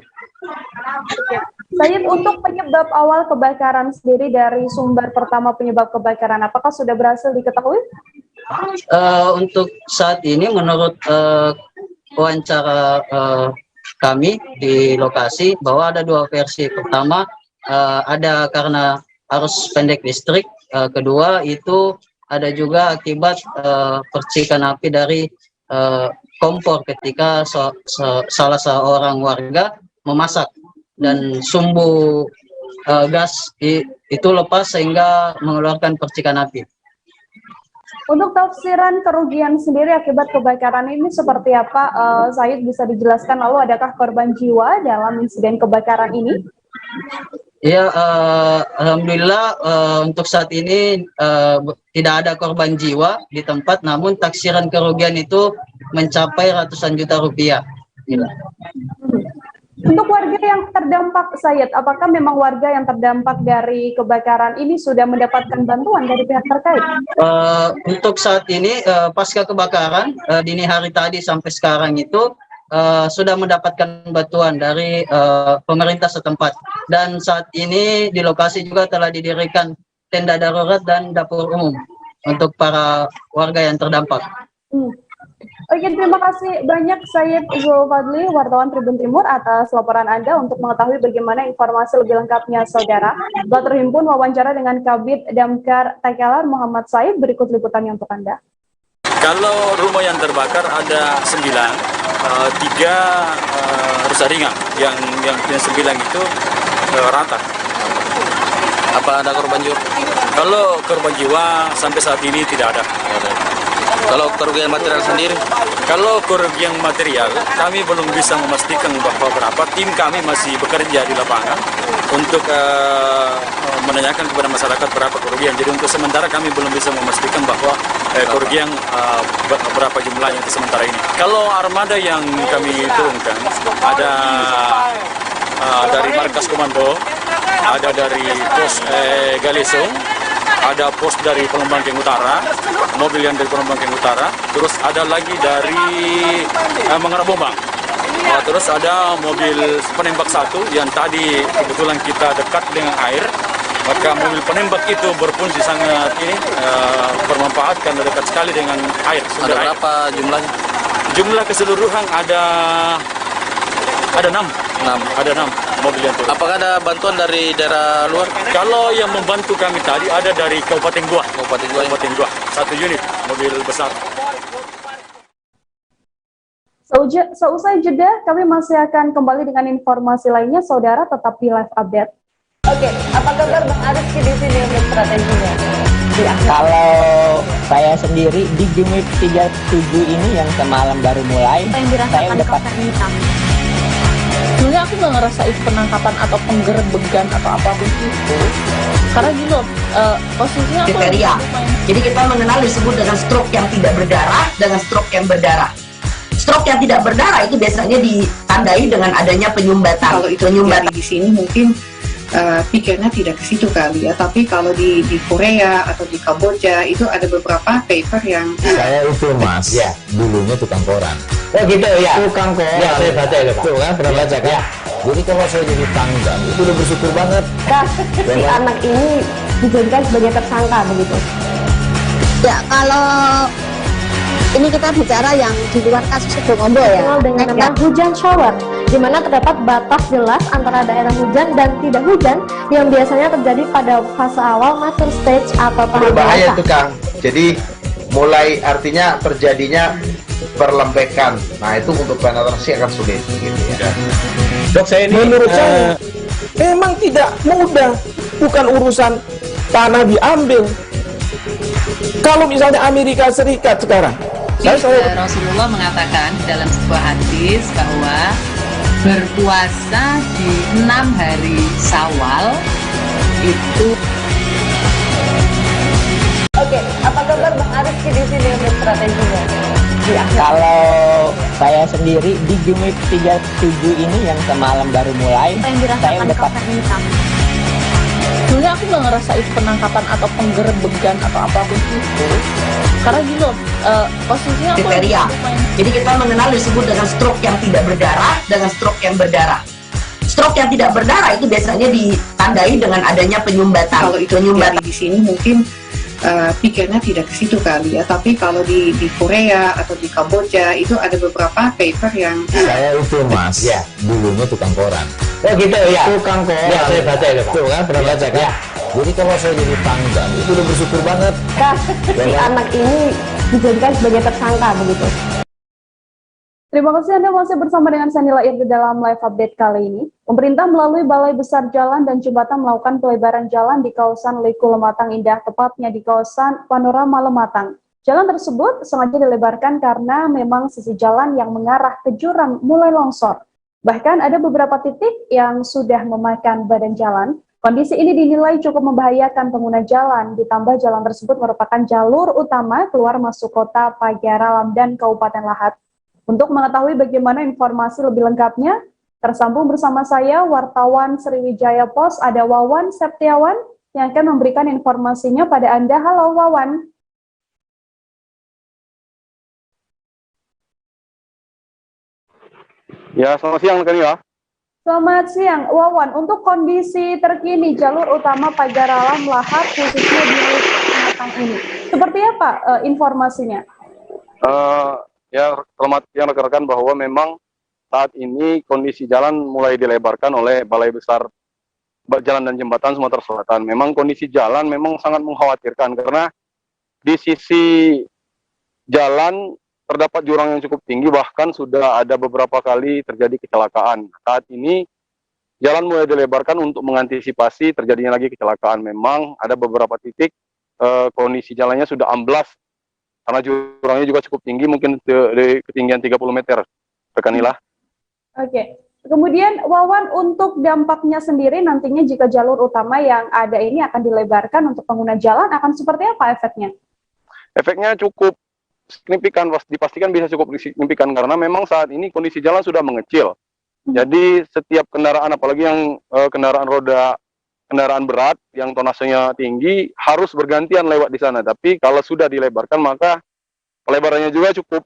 Said, untuk penyebab awal kebakaran sendiri dari sumber pertama penyebab kebakaran, apakah sudah berhasil diketahui? Untuk saat ini menurut wawancara kami di lokasi bahwa ada 2 versi. Pertama, ada karena arus pendek listrik. Kedua, itu ada juga akibat percikan api dari kompor ketika salah seorang warga memasak dan sumbu gas itu lepas sehingga mengeluarkan percikan api. Untuk tafsiran kerugian sendiri akibat kebakaran ini seperti apa, Said bisa dijelaskan, lalu adakah korban jiwa dalam insiden kebakaran ini? Ya, alhamdulillah untuk saat ini tidak ada korban jiwa di tempat, namun taksiran kerugian itu mencapai ratusan juta rupiah. Gila. Untuk warga yang terdampak, Said, apakah memang warga yang terdampak dari kebakaran ini sudah mendapatkan bantuan dari pihak terkait? Untuk saat ini pasca kebakaran dini hari tadi sampai sekarang itu sudah mendapatkan bantuan dari pemerintah setempat, dan saat ini di lokasi juga telah didirikan tenda darurat dan dapur umum untuk para warga yang terdampak. Oke, terima kasih banyak Said Zulfadli, wartawan Tribun Timur, atas laporan Anda. Untuk mengetahui bagaimana informasi lebih lengkapnya, saudara, telah terhimpun wawancara dengan Kabid Damkar Takelar Muhammad Said. Berikut liputannya untuk Anda. Kalau rumah yang terbakar ada 9, 3 rusak ringan, yang 9 itu rata. Apa ada korban jiwa? Kalau korban jiwa sampai saat ini tidak ada. Kalau kerugian material sendiri? Kalau kerugian material, kami belum bisa memastikan bahwa berapa. Tim kami masih bekerja di lapangan untuk menanyakan kepada masyarakat berapa kerugian. Jadi untuk sementara kami belum bisa memastikan bahwa kerugian berapa jumlahnya untuk sementara ini. Kalau armada yang kami turunkan, ada dari markas komando, ada dari pos Galesong, ada pos dari Pelumbangking Utara, mobil yang dari Pelumbangking Utara, terus ada lagi dari Mengarah Bombang. Terus ada mobil penembak 1 yang tadi kebetulan kita dekat dengan air, maka mobil penembak itu berfungsi sangat bermanfaat karena dekat sekali dengan air. Ada berapa jumlahnya? Jumlah keseluruhan ada 6 mobil yang turun. Apakah ada bantuan dari daerah luar? Kalau yang membantu kami tadi ada dari Kabupaten Goa. Kabupaten Goa. 1 unit mobil besar. Seusai jeda, kami masih akan kembali dengan informasi lainnya. Saudara tetap di live update. Oke, apa kabar Bang Ariski di sini untuk strateginya? Kalau saya sendiri di game week 37 ini yang semalam baru mulai, saya udah pasti. Sebenarnya aku nggak ngerasa itu penangkapan atau penggerebegan atau apapun itu, karena gini loh, posisinya aku kriteria. Jadi kita mengenal disebut dengan stroke yang tidak berdarah dengan stroke yang berdarah. Stroke yang tidak berdarah itu biasanya ditandai dengan adanya penyumbatan. Kalau itu terjadi di sini mungkin pikirnya tidak ke situ kali ya, tapi kalau di Korea atau di Kamboja itu ada beberapa paper yang saya itu mas, ya dulunya tukang koran. Oh gitu ya, Tukang koran. Ya saya baca itu Pak. Tuh kan pernah baca kan? Ya. Jadi kalau saya jadi tanggal itu udah bersyukur banget. Si anak ini dijadikan sebagai tersangka begitu. Ya, kalau ini kita bicara yang di luar kasus Situbondo ya, dengan hujan shower, di mana terdapat batas jelas antara daerah hujan dan tidak hujan yang biasanya terjadi pada fase awal mature stage atau tahap berbahaya itu Kang. Jadi mulai artinya terjadinya perlembekan. Nah itu untuk penetrasi akan sulit gitu ya. Dok, saya ini menurut saya memang tidak mudah, bukan urusan tanah diambil. Kalau misalnya Amerika Serikat sekarang, Rasulullah mengatakan dalam sebuah hadis bahwa berpuasa di 6 hari Syawal itu. Oke, apa kabar Bang Ariski di sini untuk strateginya? Kalau saya sendiri di game week 37 ini yang semalam baru mulai, saya udah pasti. Sebenarnya aku nggak ngerasa itu penangkapan atau penggerebegan atau apapun itu, karena gini loh, posisinya aku kriteria. Jadi kita mengenal disebut dengan stroke yang tidak berdarah dengan stroke yang berdarah. Stroke yang tidak berdarah itu biasanya ditandai dengan adanya penyumbatan. Kalau itu terjadi di sini mungkin pikirnya tidak ke situ kali ya, tapi kalau di Korea atau di Kamboja itu ada beberapa paper yang saya itu mas, ya dulunya tukang koran. Oh gitu ya, Tukang koran. Ya saya baca itu Pak. Tuh kan pernah baca kan? Ya. Jadi kalau saya jadi tanggal itu udah bersyukur banget. Si anak ini dijadikan sebagai tersangka begitu. Terima kasih Anda masih bersama dengan Sanila Ir di dalam live update kali ini. Pemerintah melalui Balai Besar Jalan dan Jembatan melakukan pelebaran jalan di kawasan Liku Lematang Indah, tepatnya di kawasan Panorama Lematang. Jalan tersebut sengaja dilebarkan karena memang sisi jalan yang mengarah ke jurang mulai longsor. Bahkan ada beberapa titik yang sudah memakan badan jalan. Kondisi ini dinilai cukup membahayakan pengguna jalan, ditambah jalan tersebut merupakan jalur utama keluar masuk kota Pagaralam dan Kabupaten Lahat. Untuk mengetahui bagaimana informasi lebih lengkapnya, tersambung bersama saya wartawan Sriwijaya Pos, ada Wawan Septiawan yang akan memberikan informasinya pada Anda. Halo Wawan. Ya, selamat siang Kanila. Selamat siang, Wawan. Untuk kondisi terkini jalur utama Pagaralam Lahat khususnya di Sematang ini, seperti apa informasinya? Ya, selamat siang rekan-rekan, bahwa memang saat ini kondisi jalan mulai dilebarkan oleh Balai Besar Jalan dan Jembatan Sumatera Selatan. Memang kondisi jalan memang sangat mengkhawatirkan karena di sisi jalan terdapat jurang yang cukup tinggi, bahkan sudah ada beberapa kali terjadi kecelakaan. Saat ini jalan mulai dilebarkan untuk mengantisipasi terjadinya lagi kecelakaan. Memang ada beberapa titik kondisi jalannya sudah amblas karena jurangnya juga cukup tinggi, mungkin di ketinggian 30 meter. Rekanila. Oke. Kemudian Wawan, untuk dampaknya sendiri nantinya jika jalur utama yang ada ini akan dilebarkan untuk pengguna jalan, akan seperti apa efeknya? Efeknya cukup signifikan, dipastikan bisa cukup signifikan karena memang saat ini kondisi jalan sudah mengecil. Jadi setiap kendaraan, apalagi yang kendaraan berat yang tonasenya tinggi, harus bergantian lewat di sana. Tapi kalau sudah dilebarkan, maka lebarannya juga cukup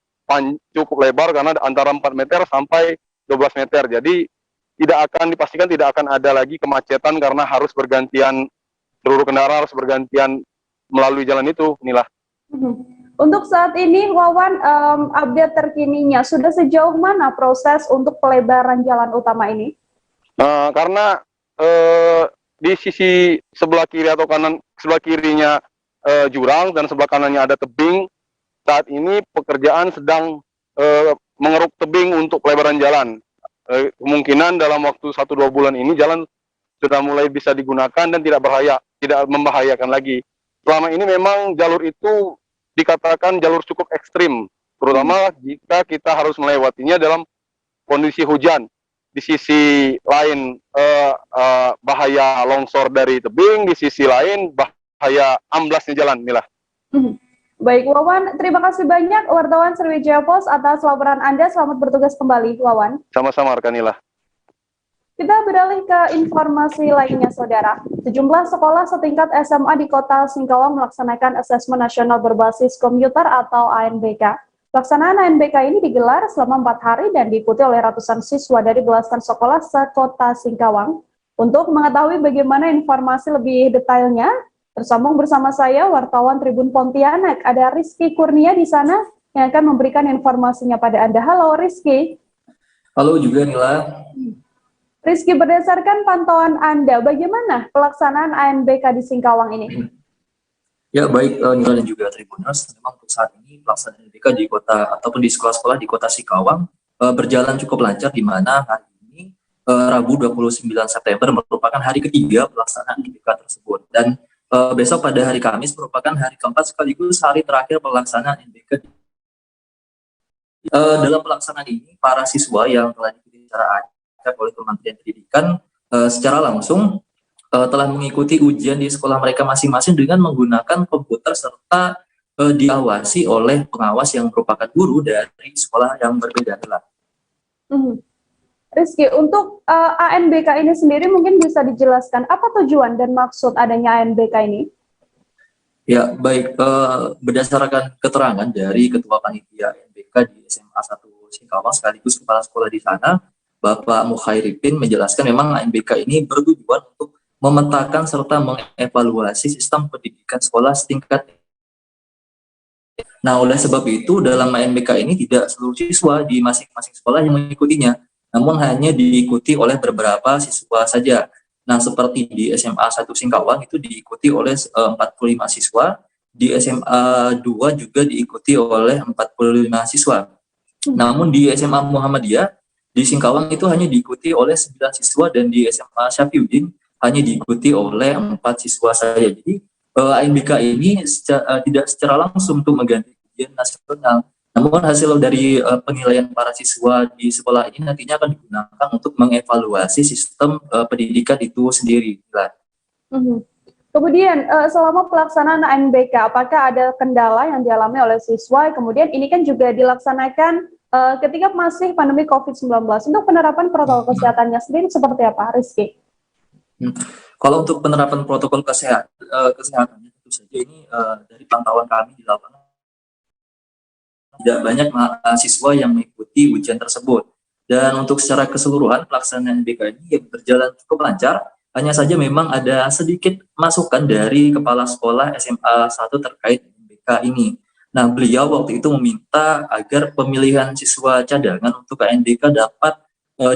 lebar karena antara 4 meter sampai 12 meter. Jadi dipastikan tidak akan ada lagi kemacetan karena harus bergantian, seluruh kendaraan harus bergantian melalui jalan itu. Inilah. Untuk saat ini, Wawan, update terkininya, sudah sejauh mana proses untuk pelebaran jalan utama ini? Karena di sisi sebelah kiri atau kanan, sebelah kirinya jurang dan sebelah kanannya ada tebing, saat ini pekerjaan sedang mengeruk tebing untuk pelebaran jalan. Kemungkinan dalam waktu 1-2 bulan ini jalan sudah mulai bisa digunakan dan tidak membahayakan lagi. Selama ini memang jalur itu dikatakan jalur cukup ekstrim, terutama jika kita harus melewatinya dalam kondisi hujan. Di sisi lain bahaya longsor dari tebing, di sisi lain bahaya amblasnya jalan. Inilah. Baik Wawan, terima kasih banyak wartawan Sriwijaya Pos atas laporan Anda. Selamat bertugas kembali, Wawan. Sama-sama rekanila. Kita beralih ke informasi lainnya, Saudara. Sejumlah sekolah setingkat SMA di Kota Singkawang melaksanakan asesmen nasional berbasis komputer atau ANBK. Pelaksanaan ANBK ini digelar selama 4 hari dan diikuti oleh ratusan siswa dari belasan sekolah se-Kota Singkawang. Untuk mengetahui bagaimana informasi lebih detailnya, tersambung bersama saya wartawan Tribun Pontianak. Ada Rizky Kurnia di sana yang akan memberikan informasinya pada Anda. Halo Rizky. Halo juga Nila. Rizky, berdasarkan pantauan Anda, bagaimana pelaksanaan ANBK di Singkawang ini? Ya baik Nila dan juga Tribuners, memang untuk saat ini pelaksanaan ANBK di kota ataupun di sekolah-sekolah di Kota Singkawang berjalan cukup lancar, di mana hari ini Rabu 29 September merupakan hari ketiga pelaksanaan ANBK tersebut, dan besok pada hari Kamis merupakan hari keempat sekaligus hari terakhir pelaksanaan ANBK. Dalam pelaksanaan ini, para siswa yang telah diikuti secara acak oleh Kementerian Pendidikan secara langsung telah mengikuti ujian di sekolah mereka masing-masing dengan menggunakan komputer serta diawasi oleh pengawas yang merupakan guru dari sekolah yang berbeda. Rizky, untuk ANBK ini sendiri mungkin bisa dijelaskan apa tujuan dan maksud adanya ANBK ini? Ya, baik. Berdasarkan keterangan dari Ketua Panitia ANBK di SMA 1 Singkawang sekaligus Kepala Sekolah di sana, Bapak Mukhairipin menjelaskan memang ANBK ini bertujuan untuk memetakan serta mengevaluasi sistem pendidikan sekolah setingkat. Nah, oleh sebab itu dalam ANBK ini tidak seluruh siswa di masing-masing sekolah yang mengikutinya, namun hanya diikuti oleh beberapa siswa saja. Nah, seperti di SMA 1 Singkawang itu diikuti oleh 45 siswa, di SMA 2 juga diikuti oleh 45 siswa. Namun di SMA Muhammadiyah di Singkawang itu hanya diikuti oleh 9 siswa, dan di SMA Syafiuddin hanya diikuti oleh 4 siswa saja. Jadi ANBK ini tidak secara langsung untuk mengganti ujian nasional. Namun hasil dari penilaian para siswa di sekolah ini nantinya akan digunakan untuk mengevaluasi sistem pendidikan itu sendiri. Kemudian selama pelaksanaan ANBK, apakah ada kendala yang dialami oleh siswa? Kemudian ini kan juga dilaksanakan ketika masih pandemi COVID-19. Untuk penerapan protokol kesehatannya sendiri seperti apa, Rizky? Kalau untuk penerapan protokol kesehatannya tentu saja ini dari pantauan kami di lapangan tidak banyak mahasiswa yang mengikuti ujian tersebut. Dan untuk secara keseluruhan pelaksanaan ANBK ini yang berjalan cukup lancar, hanya saja memang ada sedikit masukan dari Kepala Sekolah SMA 1 terkait ANBK ini. Nah, beliau waktu itu meminta agar pemilihan siswa cadangan untuk ANBK dapat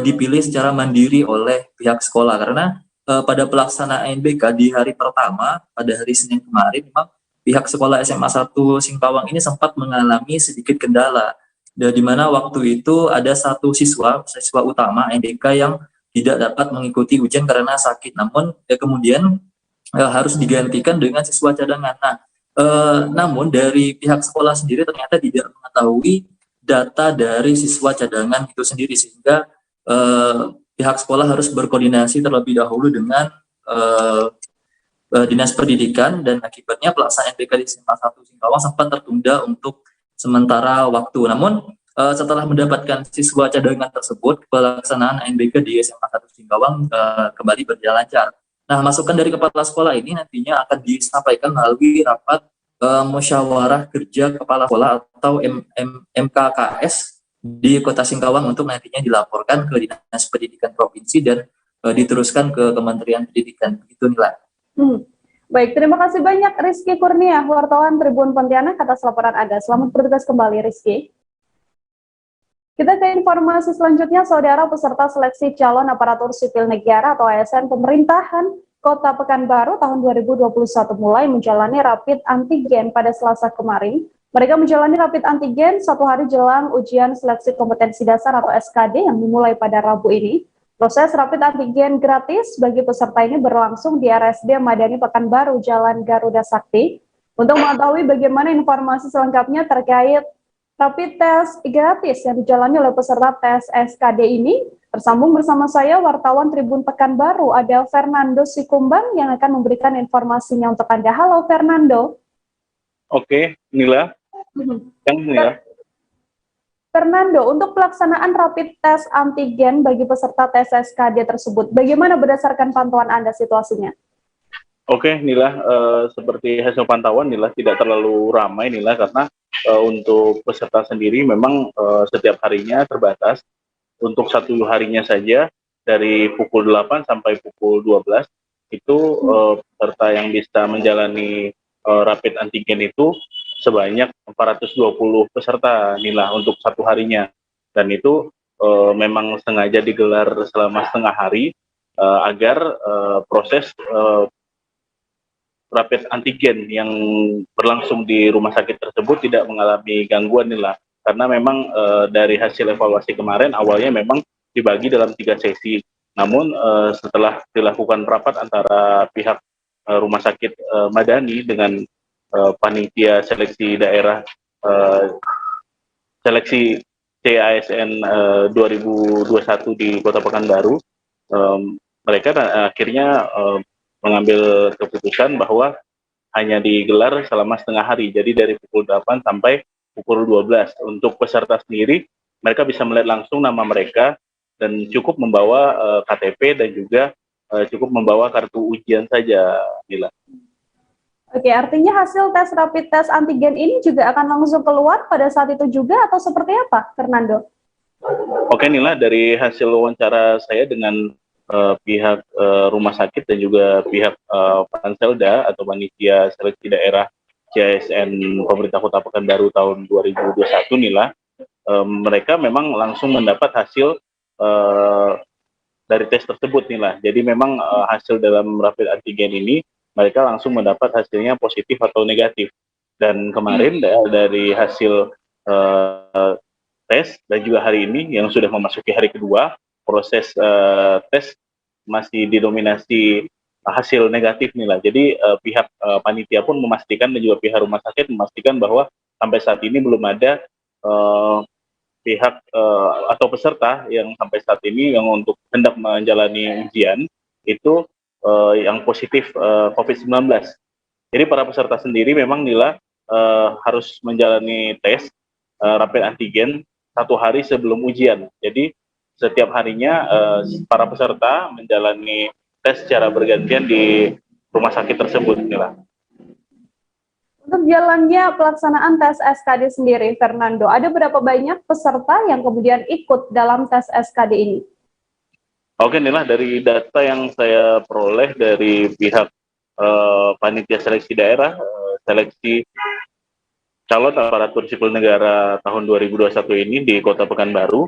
dipilih secara mandiri oleh pihak sekolah, karena pada pelaksanaan ANBK di hari pertama, pada hari Senin kemarin, memang pihak sekolah SMA 1 Singkawang ini sempat mengalami sedikit kendala, di mana waktu itu ada satu siswa utama ANBK yang tidak dapat mengikuti ujian karena sakit, namun kemudian harus digantikan dengan siswa cadangan. Nah, namun dari pihak sekolah sendiri ternyata tidak mengetahui data dari siswa cadangan itu sendiri, sehingga pihak sekolah harus berkoordinasi terlebih dahulu dengan Dinas Pendidikan, dan akibatnya pelaksanaan ANBK di SMA 1 Singkawang sempat tertunda untuk sementara waktu. Namun setelah mendapatkan siswa cadangan tersebut, pelaksanaan ANBK di SMA 1 Singkawang kembali berjalan lancar. Nah, masukan dari kepala sekolah ini nantinya akan disampaikan melalui rapat musyawarah kerja kepala sekolah atau MKKS di Kota Singkawang untuk nantinya dilaporkan ke Dinas Pendidikan Provinsi dan diteruskan ke Kementerian Pendidikan. Begitu, Nila. Baik, terima kasih banyak Rizky Kurnia, wartawan Tribun Pontianak atas laporan Anda. Selamat bertugas kembali, Rizky. Kita ke informasi selanjutnya, saudara. Peserta seleksi calon aparatur sipil negara atau ASN pemerintahan Kota Pekanbaru tahun 2021 mulai menjalani rapid antigen pada Selasa kemarin. Mereka menjalani rapid antigen satu hari jelang ujian seleksi kompetensi dasar atau SKD yang dimulai pada Rabu ini. Proses rapid antigen gratis bagi peserta ini berlangsung di RSD Madani Pekanbaru, Jalan Garuda Sakti. Untuk mengetahui bagaimana informasi selengkapnya terkait rapid test gratis yang dijalani oleh peserta tes SKD ini, tersambung bersama saya wartawan Tribun Pekanbaru, ada Fernando Sikumbang yang akan memberikan informasinya untuk Anda. Halo Fernando. Oke, Nila. Yang Nila. Fernando, untuk pelaksanaan rapid test antigen bagi peserta tes SKD tersebut, bagaimana berdasarkan pantauan Anda situasinya? Oke, Nila, seperti hasil pantauan Nila tidak terlalu ramai Nila, karena untuk peserta sendiri memang setiap harinya terbatas. Untuk satu harinya saja dari pukul 8 sampai pukul 12 itu peserta yang bisa menjalani rapid antigen itu sebanyak 420 peserta Nila untuk satu harinya, dan itu memang sengaja digelar selama setengah hari agar proses rapid antigen yang berlangsung di rumah sakit tersebut tidak mengalami gangguan Nila, karena memang dari hasil evaluasi kemarin awalnya memang dibagi dalam 3 sesi, namun setelah dilakukan rapat antara pihak rumah sakit Madani dengan panitia seleksi daerah seleksi CASN 2021 di Kota Pekanbaru, mereka akhirnya mengambil keputusan bahwa hanya digelar selama setengah hari, jadi dari pukul 8 sampai pukul 12. Untuk peserta sendiri, mereka bisa melihat langsung nama mereka dan cukup membawa KTP dan juga cukup membawa kartu ujian saja, Nila. Oke, artinya hasil tes rapid test antigen ini juga akan langsung keluar pada saat itu juga atau seperti apa, Fernando? Oke, Nila, dari hasil wawancara saya dengan pihak rumah sakit dan juga pihak Panselda atau panitia seleksi daerah CASN pemerintah Kota Pekanbaru tahun 2021 Nila, mereka memang langsung mendapat hasil dari tes tersebut Nila. Jadi memang hasil dalam rapid antigen ini mereka langsung mendapat hasilnya positif atau negatif. Dan kemarin dari hasil tes dan juga hari ini yang sudah memasuki hari kedua, proses tes masih didominasi hasil negatif nih lah. Jadi pihak panitia pun memastikan dan juga pihak rumah sakit memastikan bahwa sampai saat ini belum ada pihak atau peserta yang sampai saat ini yang untuk hendak menjalani ujian itu yang positif COVID-19. Jadi para peserta sendiri memang Nila harus menjalani tes rapid antigen 1 hari sebelum ujian. Jadi setiap harinya para peserta menjalani tes secara bergantian di rumah sakit tersebut, Nila. Untuk jalannya pelaksanaan tes SKD sendiri, Fernando, ada berapa banyak peserta yang kemudian ikut dalam tes SKD ini? Oke, Nila, dari data yang saya peroleh dari pihak panitia seleksi daerah, seleksi calon aparatur sipil negara tahun 2021 ini di Kota Pekanbaru,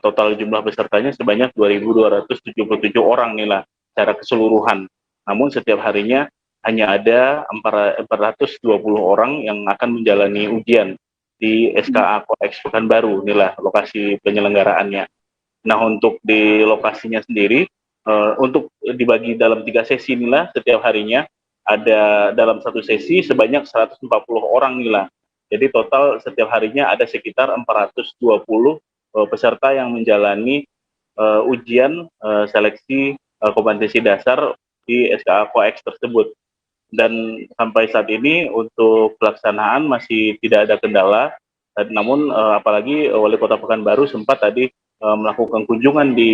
total jumlah pesertanya sebanyak 2.277 orang, Nila, secara keseluruhan. Namun setiap harinya hanya ada 420 orang yang akan menjalani ujian di SKA Koex Pekanbaru, inilah lokasi penyelenggaraannya. Nah, untuk di lokasinya sendiri, untuk dibagi dalam 3 sesi inilah, setiap harinya ada dalam satu sesi sebanyak 140 orang inilah. Jadi total setiap harinya ada sekitar 420 peserta yang menjalani ujian seleksi kompetensi dasar di SKA Koex tersebut. Dan sampai saat ini untuk pelaksanaan masih tidak ada kendala, namun apalagi Wali Kota Pekanbaru sempat tadi melakukan kunjungan di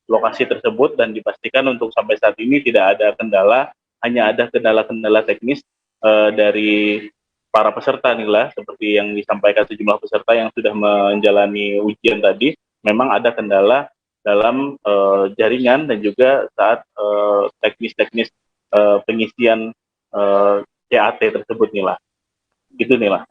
lokasi tersebut dan dipastikan untuk sampai saat ini tidak ada kendala, hanya ada kendala-kendala teknis dari para peserta Nila, seperti yang disampaikan sejumlah peserta yang sudah menjalani ujian tadi, memang ada kendala dalam jaringan dan juga saat teknis-teknis pengisian CAT tersebut, Nila. Gitu, Nila.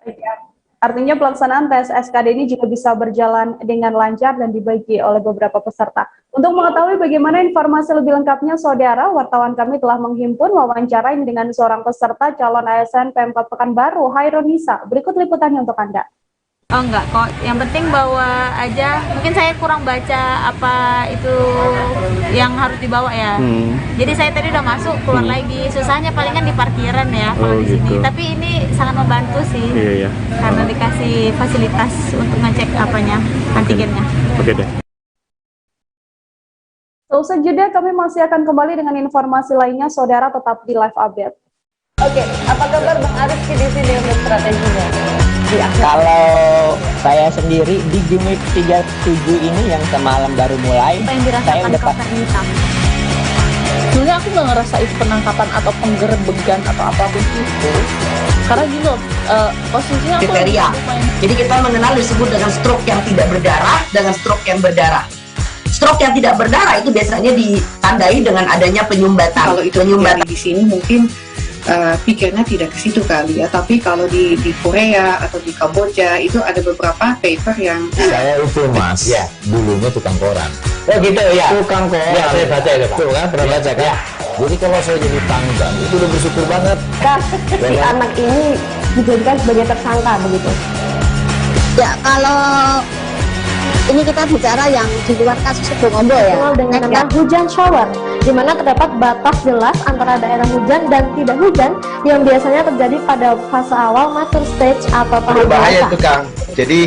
Artinya pelaksanaan tes SKD ini juga bisa berjalan dengan lancar dan dibagi oleh beberapa peserta. Untuk mengetahui bagaimana informasi lebih lengkapnya, saudara, wartawan kami telah menghimpun wawancara ini dengan seorang peserta calon ASN Pemkot Pekanbaru, Hairunisa. Berikut liputannya untuk Anda. Oh enggak kok, yang penting bawa aja. Mungkin saya kurang baca apa itu yang harus dibawa ya. Jadi saya tadi udah masuk, keluar lagi. Susahnya palingan di parkiran ya kalau di sini. Tapi ini sangat membantu sih. Iya. Karena dikasih fasilitas untuk ngecek apanya, antigennya. Oke deh. Seusai jeda kami masih akan kembali dengan informasi lainnya, saudara, tetap di live update. Oke, apa kabar Bang Arif di sini untuk strateginya? Ya, kalau saya sendiri di Game Week 37 ini yang semalam baru mulai, Apa yang dirasakan Kak hitam? Sebenarnya aku nggak ngerasa itu penangkapan atau penggerebegan atau apapun itu. Karena gini loh, posisinya aku kriteria. Jadi kita mengenal disebut dengan stroke yang tidak berdarah dengan stroke yang berdarah. Stroke yang tidak berdarah itu biasanya ditandai dengan adanya penyumbatan. Kalau itu terjadi di sini mungkin pikirnya tidak ke situ kali ya, tapi kalau di Korea atau di Kamboja itu ada beberapa paper yang saya itu Mas, ya dulunya tukang koran. Oh gitu ya, Tukang koran. Ya, saya baca itu Pak. Tuh kan, pernah baca kan? Ya. Jadi kalau saya jadi tanggang itu udah bersyukur banget. Si anak ini dijadikan sebagai tersangka begitu. Ya, kalau ini kita bicara yang di luar kasus Sebong Ombo ya, dengan nama hujan shower, di mana terdapat batas jelas antara daerah hujan dan tidak hujan yang biasanya terjadi pada fase awal mature stage atau tahap berbahaya itu Kang. Jadi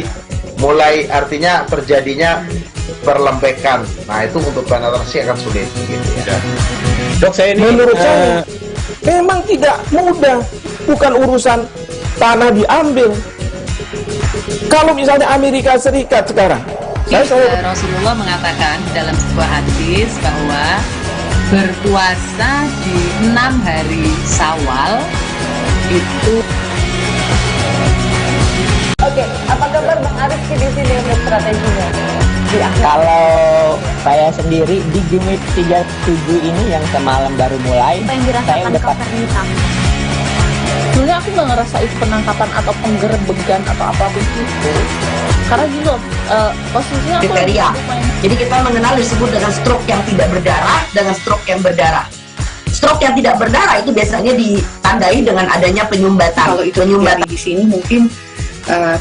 mulai artinya terjadinya perlembekan. Nah itu untuk penetrasi akan sulit gitu ya. Dok, saya ini menurut saya memang tidak mudah, bukan urusan tanah diambil. Kalau misalnya Amerika Serikat sekarang, Rasulullah mengatakan dalam sebuah hadis bahwa berpuasa di 6 hari Syawal itu. Oke, apa kabar Bang Arif di sini untuk strateginya? Ya, kalau saya sendiri di Game Week 37 ini yang semalam baru mulai, Apa yang saya dirasakan udah Kak hitam? Sebenarnya aku nggak ngerasa itu penangkapan atau penggerebegan atau apapun itu. Karena gini loh, posisinya aku kriteria. Jadi kita mengenal disebut dengan stroke yang tidak berdarah dengan stroke yang berdarah. Stroke yang tidak berdarah itu biasanya ditandai dengan adanya penyumbatan. Kalau itu terjadi di sini mungkin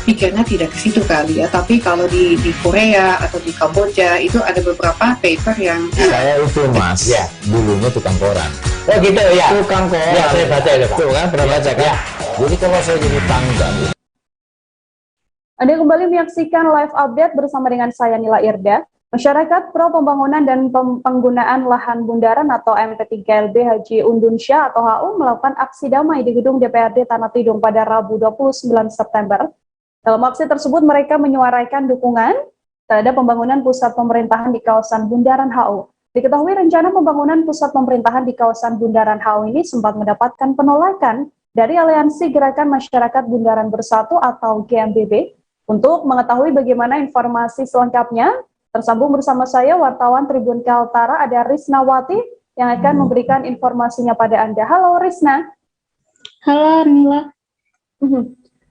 pikirnya tidak ke situ kali ya, tapi kalau di Korea atau di Kamboja itu ada beberapa paper yang saya itu Mas, ya dulunya tukang koran. Oh gitu ya. Tukang koran. Ya, saya baca itu Pak. Tuh kan, pernah baca kan? Ya. Jadi kalau saya jadi tanggal. Anda kembali menyaksikan live update bersama dengan saya Nila Irda. Masyarakat pro pembangunan dan penggunaan lahan bundaran atau MP3LB Haji Undunsyah atau HU melakukan aksi damai di gedung DPRD Tanah Tidung pada Rabu 29 September. Dalam aksi tersebut mereka menyuarakan dukungan terhadap pembangunan pusat pemerintahan di kawasan Bundaran HU. Diketahui rencana pembangunan pusat pemerintahan di kawasan Bundaran HU ini sempat mendapatkan penolakan dari Aliansi Gerakan Masyarakat Bundaran Bersatu atau GMBB. Untuk mengetahui bagaimana informasi selengkapnya, tersambung bersama saya wartawan Tribun Kaltara ada Risnawati yang akan memberikan informasinya pada Anda. Halo Risna. Halo Nila.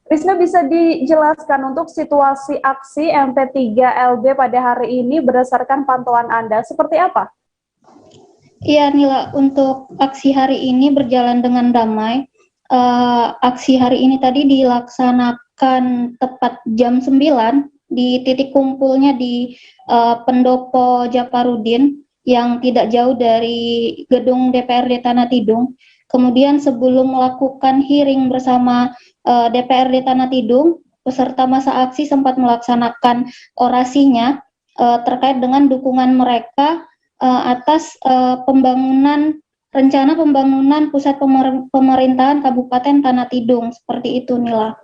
Risna, bisa dijelaskan untuk situasi aksi MP3LB pada hari ini berdasarkan pantauan Anda seperti apa? Iya Nila, untuk aksi hari ini berjalan dengan damai. Aksi hari ini tadi dilaksanakan tepat jam 9 di titik kumpulnya di Pendopo Japarudin yang tidak jauh dari gedung DPRD Tanah Tidung. Kemudian sebelum melakukan hearing bersama DPRD Tanah Tidung, peserta masa aksi sempat melaksanakan orasinya terkait dengan dukungan mereka atas rencana pembangunan pusat pemerintahan Kabupaten Tanah Tidung. Seperti itu Nila.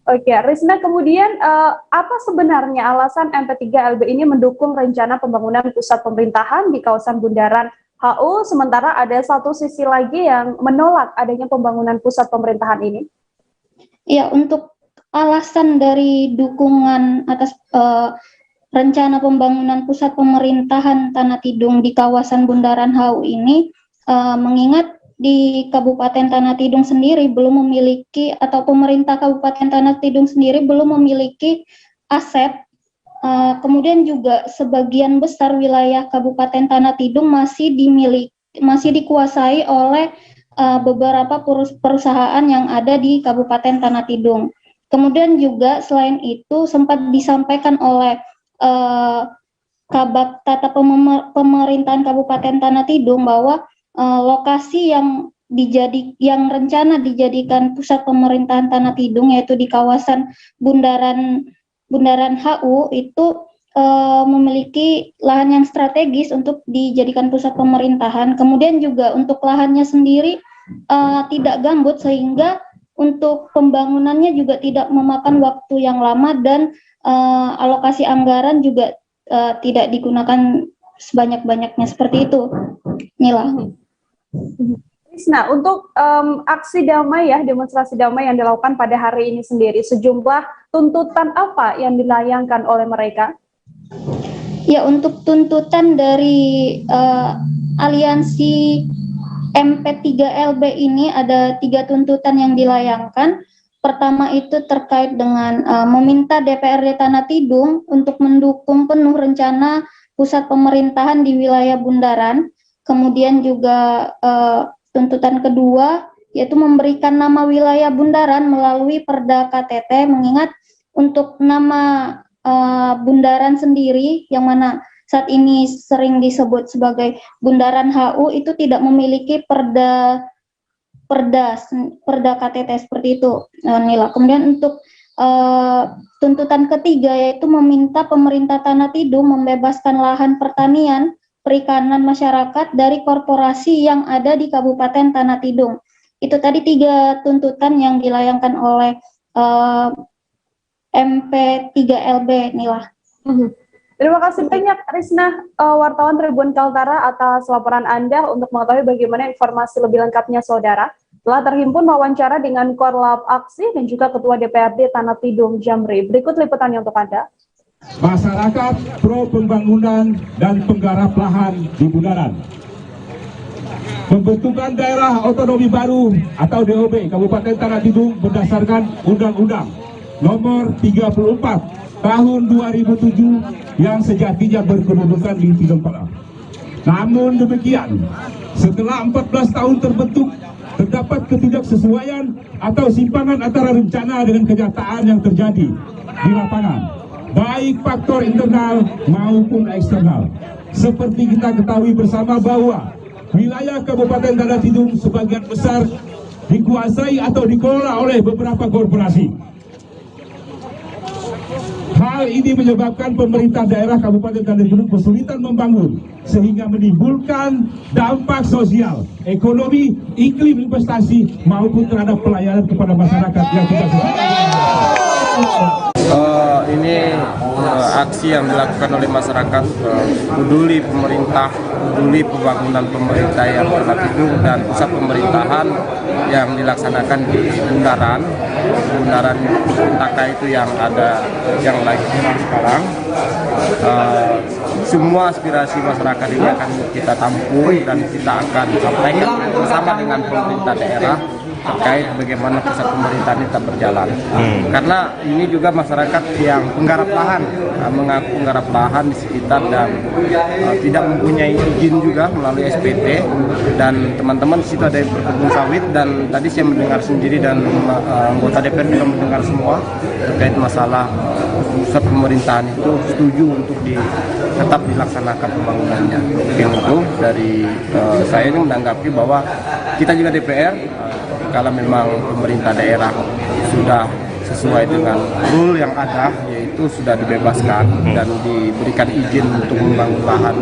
Oke, Risna, kemudian apa sebenarnya alasan MP3LB ini mendukung rencana pembangunan pusat pemerintahan di kawasan Bundaran HU, sementara ada satu sisi lagi yang menolak adanya pembangunan pusat pemerintahan ini? Ya, untuk alasan dari dukungan atas rencana pembangunan pusat pemerintahan Tanah Tidung di kawasan Bundaran HU ini, mengingat di Kabupaten Tanah Tidung sendiri belum memiliki, atau pemerintah Kabupaten Tanah Tidung sendiri belum memiliki aset, kemudian juga sebagian besar wilayah Kabupaten Tanah Tidung masih dikuasai oleh beberapa perusahaan yang ada di Kabupaten Tanah Tidung. Kemudian juga selain itu sempat disampaikan oleh Kabak Tata Pemerintahan Kabupaten Tanah Tidung bahwa lokasi yang rencana dijadikan pusat pemerintahan Tanah Tidung, yaitu di kawasan Bundaran HU itu memiliki lahan yang strategis untuk dijadikan pusat pemerintahan. Kemudian juga untuk lahannya sendiri tidak gambut, sehingga untuk pembangunannya juga tidak memakan waktu yang lama, dan alokasi anggaran juga tidak digunakan sebanyak-banyaknya. Seperti itu Nila. Nah, untuk aksi damai ya, demonstrasi damai yang dilakukan pada hari ini sendiri, sejumlah tuntutan apa yang dilayangkan oleh mereka? Ya, untuk tuntutan dari aliansi MP3LB ini ada 3 tuntutan yang dilayangkan. Pertama itu terkait dengan meminta DPRD Tanah Tidung untuk mendukung penuh rencana pusat pemerintahan di wilayah Bundaran. Kemudian juga tuntutan kedua yaitu memberikan nama wilayah Bundaran melalui Perda KTT, mengingat untuk nama Bundaran sendiri yang mana saat ini sering disebut sebagai Bundaran HU itu tidak memiliki perda KTT seperti itu Nila. Kemudian untuk tuntutan ketiga yaitu meminta pemerintah Tanah Tidung membebaskan lahan pertanian perikanan masyarakat dari korporasi yang ada di Kabupaten Tanah Tidung. Itu tadi 3 tuntutan yang dilayangkan oleh MP3LB Nila. Terima kasih banyak Risna, wartawan Tribun Kaltara, atas laporan Anda. Untuk mengetahui bagaimana informasi lebih lengkapnya saudara, telah terhimpun wawancara dengan Korlap Aksi dan juga Ketua DPRD Tanah Tidung Jamri. Berikut liputannya untuk Anda. Masyarakat pro pembangunan dan penggarap lahan di Bundaran. Pembentukan daerah otonomi baru atau DOB Kabupaten Tanah Tidung berdasarkan Undang-Undang Nomor 34 Tahun 2007 yang sejatinya berkedudukan di Tidung Pala. Namun demikian, setelah 14 tahun terbentuk, terdapat ketidaksesuaian atau simpangan antara rencana dengan kenyataan yang terjadi di lapangan, baik faktor internal maupun eksternal. Seperti kita ketahui bersama bahwa wilayah Kabupaten Tanah Tidung sebagian besar dikuasai atau dikelola oleh beberapa korporasi. Hal ini menyebabkan pemerintah daerah Kabupaten Tanah Tidung kesulitan membangun, sehingga menimbulkan dampak sosial, ekonomi, iklim investasi maupun terhadap pelayanan kepada masyarakat yang tidak sesuai. Ini aksi yang dilakukan oleh masyarakat peduli pemerintah, peduli pembangunan pemerintah yang Tanah Tidung dan pusat pemerintahan yang dilaksanakan di Bundaran Taka itu yang ada yang lagi sekarang. Semua aspirasi masyarakat ini akan kita tampung dan kita akan sampaikan bersama dengan pemerintah daerah terkait bagaimana pusat pemerintahan tetap berjalan. Karena ini juga masyarakat yang penggarap lahan, mengaku penggarap lahan di sekitar dan tidak mempunyai izin juga melalui SPT, dan teman-teman di situ ada yang berkebun sawit, dan tadi saya mendengar sendiri dan anggota DPR juga mendengar semua terkait masalah pusat pemerintahan itu setuju untuk tetap dilaksanakan pembangunannya. Itu dari saya ini menanggapi bahwa kita juga DPR, kalau memang pemerintah daerah sudah sesuai dengan rule yang ada, yaitu sudah dibebaskan dan diberikan izin untuk membangun lahan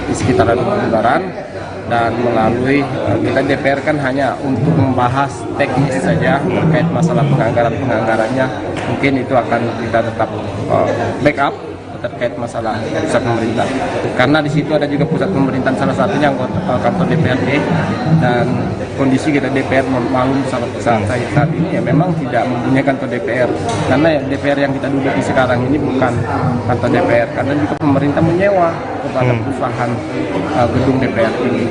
di sekitaran Bundaran, dan melalui kita DPR kan hanya untuk membahas teknis saja terkait masalah penganggarannya, mungkin itu akan kita tetap backup terkait masalah pusat pemerintah, karena di situ ada juga pusat pemerintahan, salah satunya kantor DPRD, dan kondisi kita DPR maklum saat ini ya memang tidak mempunyai kantor DPR, karena DPR yang kita duduki sekarang ini bukan kantor DPR, karena juga pemerintah menyewa kepada perusahaan gedung DPR ini.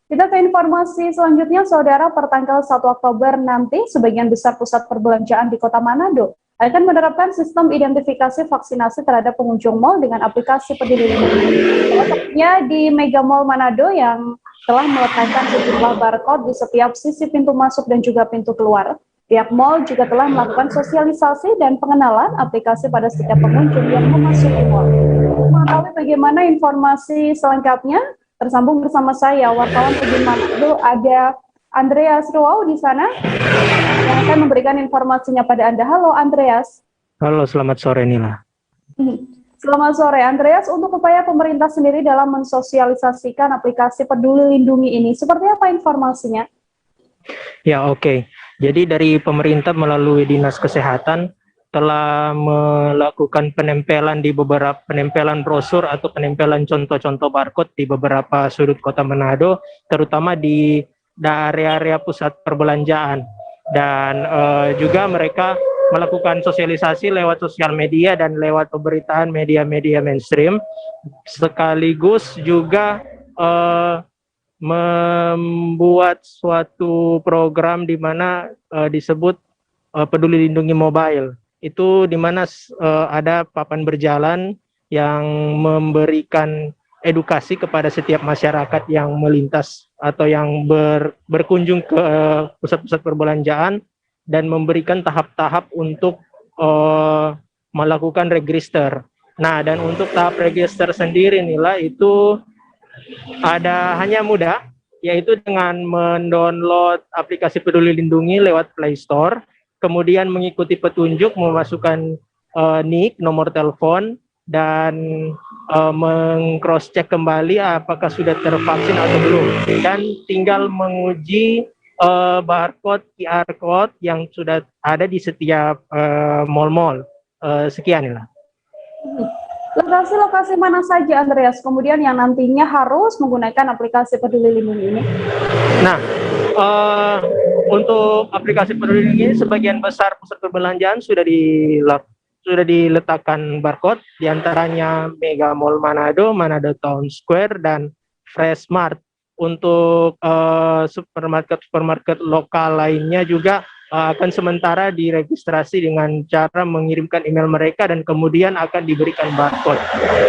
Kita ke informasi selanjutnya, Saudara. Pertanggal 1 Oktober nanti, sebagian besar pusat perbelanjaan di Kota Manado akan menerapkan sistem identifikasi vaksinasi terhadap pengunjung mal dengan aplikasi Peduli Lindungi. Contohnya di Mega Mall Manado yang telah meletakkan sejumlah barcode di setiap sisi pintu masuk dan juga pintu keluar. Pihak mall juga telah melakukan sosialisasi dan pengenalan aplikasi pada setiap pengunjung yang memasuki mall. Untuk mengetahui bagaimana informasi selengkapnya, tersambung bersama saya, wartawan Peduli Manado, ada Andreas Ruau di sana yang akan memberikan informasinya pada Anda. Halo Andreas. Halo, selamat sore Nila. Selamat sore Andreas. Untuk upaya pemerintah sendiri dalam mensosialisasikan aplikasi Peduli Lindungi ini, seperti apa informasinya? Ya, oke. Jadi dari pemerintah melalui Dinas Kesehatan telah melakukan penempelan di beberapa penempelan brosur atau penempelan contoh-contoh barcode di beberapa sudut Kota Manado, terutama di area-area pusat perbelanjaan, dan juga mereka melakukan sosialisasi lewat sosial media dan lewat pemberitaan media-media mainstream, sekaligus juga membuat suatu program di mana disebut Peduli Lindungi Mobile. Itu di mana ada papan berjalan yang memberikan edukasi kepada setiap masyarakat yang melintas atau yang berkunjung ke pusat-pusat perbelanjaan, dan memberikan tahap-tahap untuk melakukan register. Nah, dan untuk tahap register sendiri Nila itu hanya mudah, yaitu dengan mendownload aplikasi Peduli Lindungi lewat Play Store, kemudian mengikuti petunjuk, memasukkan NIK, nomor telepon, dan meng-cross-check kembali apakah sudah tervaksin atau belum, dan tinggal menguji barcode QR code yang sudah ada di setiap mall-mall. Sekian lah. Lokasi-lokasi mana saja Andreas kemudian yang nantinya harus menggunakan aplikasi Peduli Lindungi ini? Nah, untuk aplikasi Peduli Lindungi, sebagian besar pusat perbelanjaan sudah diletakkan barcode, diantaranya Mega Mall Manado, Manado Town Square, dan Fresh Mart. Untuk supermarket lokal lainnya juga akan sementara diregistrasi dengan cara mengirimkan email mereka dan kemudian akan diberikan barcode.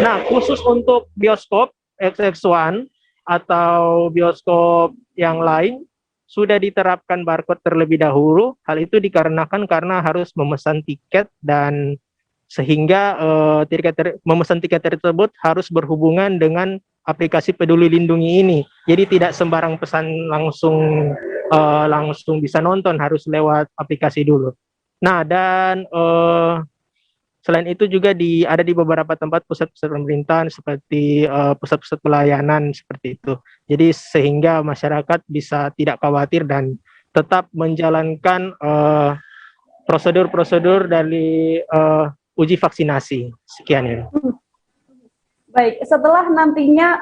Nah, khusus untuk bioskop XX1 atau bioskop yang lain sudah diterapkan barcode terlebih dahulu. Hal itu dikarenakan karena harus memesan tiket, dan sehingga memesan tiket tersebut harus berhubungan dengan aplikasi Peduli Lindungi ini. Jadi tidak sembarang pesan langsung bisa nonton, harus lewat aplikasi dulu. Nah, dan selain itu juga ada di beberapa tempat pusat-pusat pemerintahan seperti pusat-pusat pelayanan seperti itu. Jadi sehingga masyarakat bisa tidak khawatir dan tetap menjalankan prosedur-prosedur dari uji vaksinasi. Sekian ya. Baik, setelah nantinya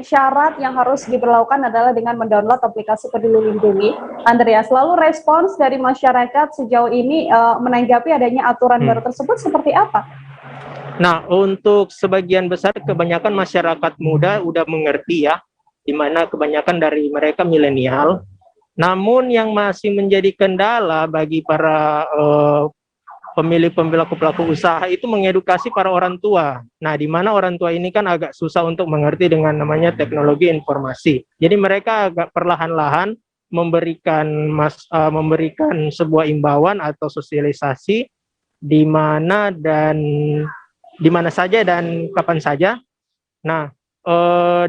syarat yang harus diberlakukan adalah dengan mendownload aplikasi Peduli Lindungi, Andreas, lalu respons dari masyarakat sejauh ini menanggapi adanya aturan baru tersebut seperti apa? Nah, untuk sebagian besar, kebanyakan masyarakat muda udah mengerti ya, di mana kebanyakan dari mereka milenial. Namun yang masih menjadi kendala bagi para pelaku usaha itu mengedukasi para orang tua. Nah, di mana orang tua ini kan agak susah untuk mengerti dengan namanya teknologi informasi. Jadi mereka agak perlahan-lahan memberikan sebuah imbauan atau sosialisasi di mana saja dan kapan saja. Nah,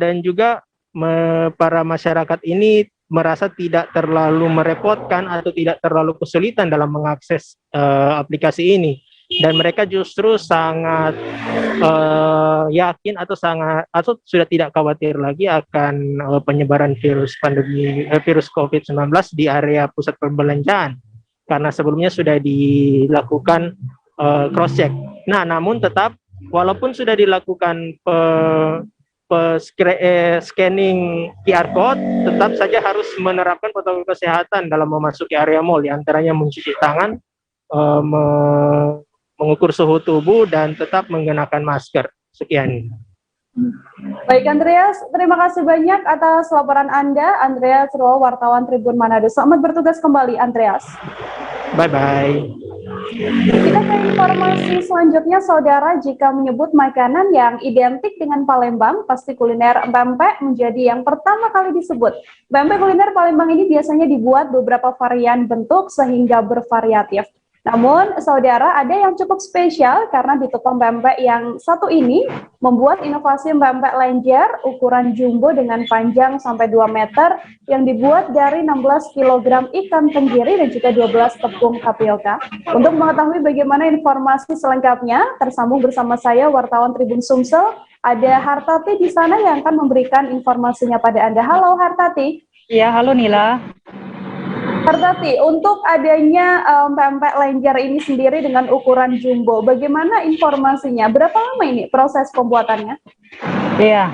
dan juga para masyarakat ini merasa tidak terlalu merepotkan atau tidak terlalu kesulitan dalam mengakses aplikasi ini, dan mereka justru sangat yakin atau sudah tidak khawatir lagi akan penyebaran virus COVID-19 di area pusat perbelanjaan, karena sebelumnya sudah dilakukan cross check. Nah, namun tetap walaupun sudah dilakukan scanning QR code, tetap saja harus menerapkan protokol kesehatan dalam memasuki area mall, diantaranya mencuci tangan, mengukur suhu tubuh, dan tetap menggunakan masker. Sekian. Baik, Andreas, terima kasih banyak atas laporan Anda, Andreas Ruo, wartawan Tribun Manado. Selamat bertugas kembali, Andreas. Bye-bye. Kita ke informasi selanjutnya, saudara. Jika menyebut makanan yang identik dengan Palembang, pasti kuliner pempek menjadi yang pertama kali disebut. Pempek kuliner Palembang ini biasanya dibuat beberapa varian bentuk sehingga bervariatif. Namun, saudara, ada yang cukup spesial karena di tukang pempek yang satu ini membuat inovasi pempek lenjer ukuran jumbo dengan panjang sampai 2 meter yang dibuat dari 16 kg ikan tenggiri dan juga 12 tepung tapioka. Untuk mengetahui bagaimana informasi selengkapnya, tersambung bersama saya, wartawan Tribun Sumsel, ada Hartati di sana yang akan memberikan informasinya pada Anda. Halo Hartati. Ya, halo Nila. Hartati, untuk adanya pempek lenjer ini sendiri dengan ukuran jumbo, bagaimana informasinya? Berapa lama ini proses pembuatannya? Iya,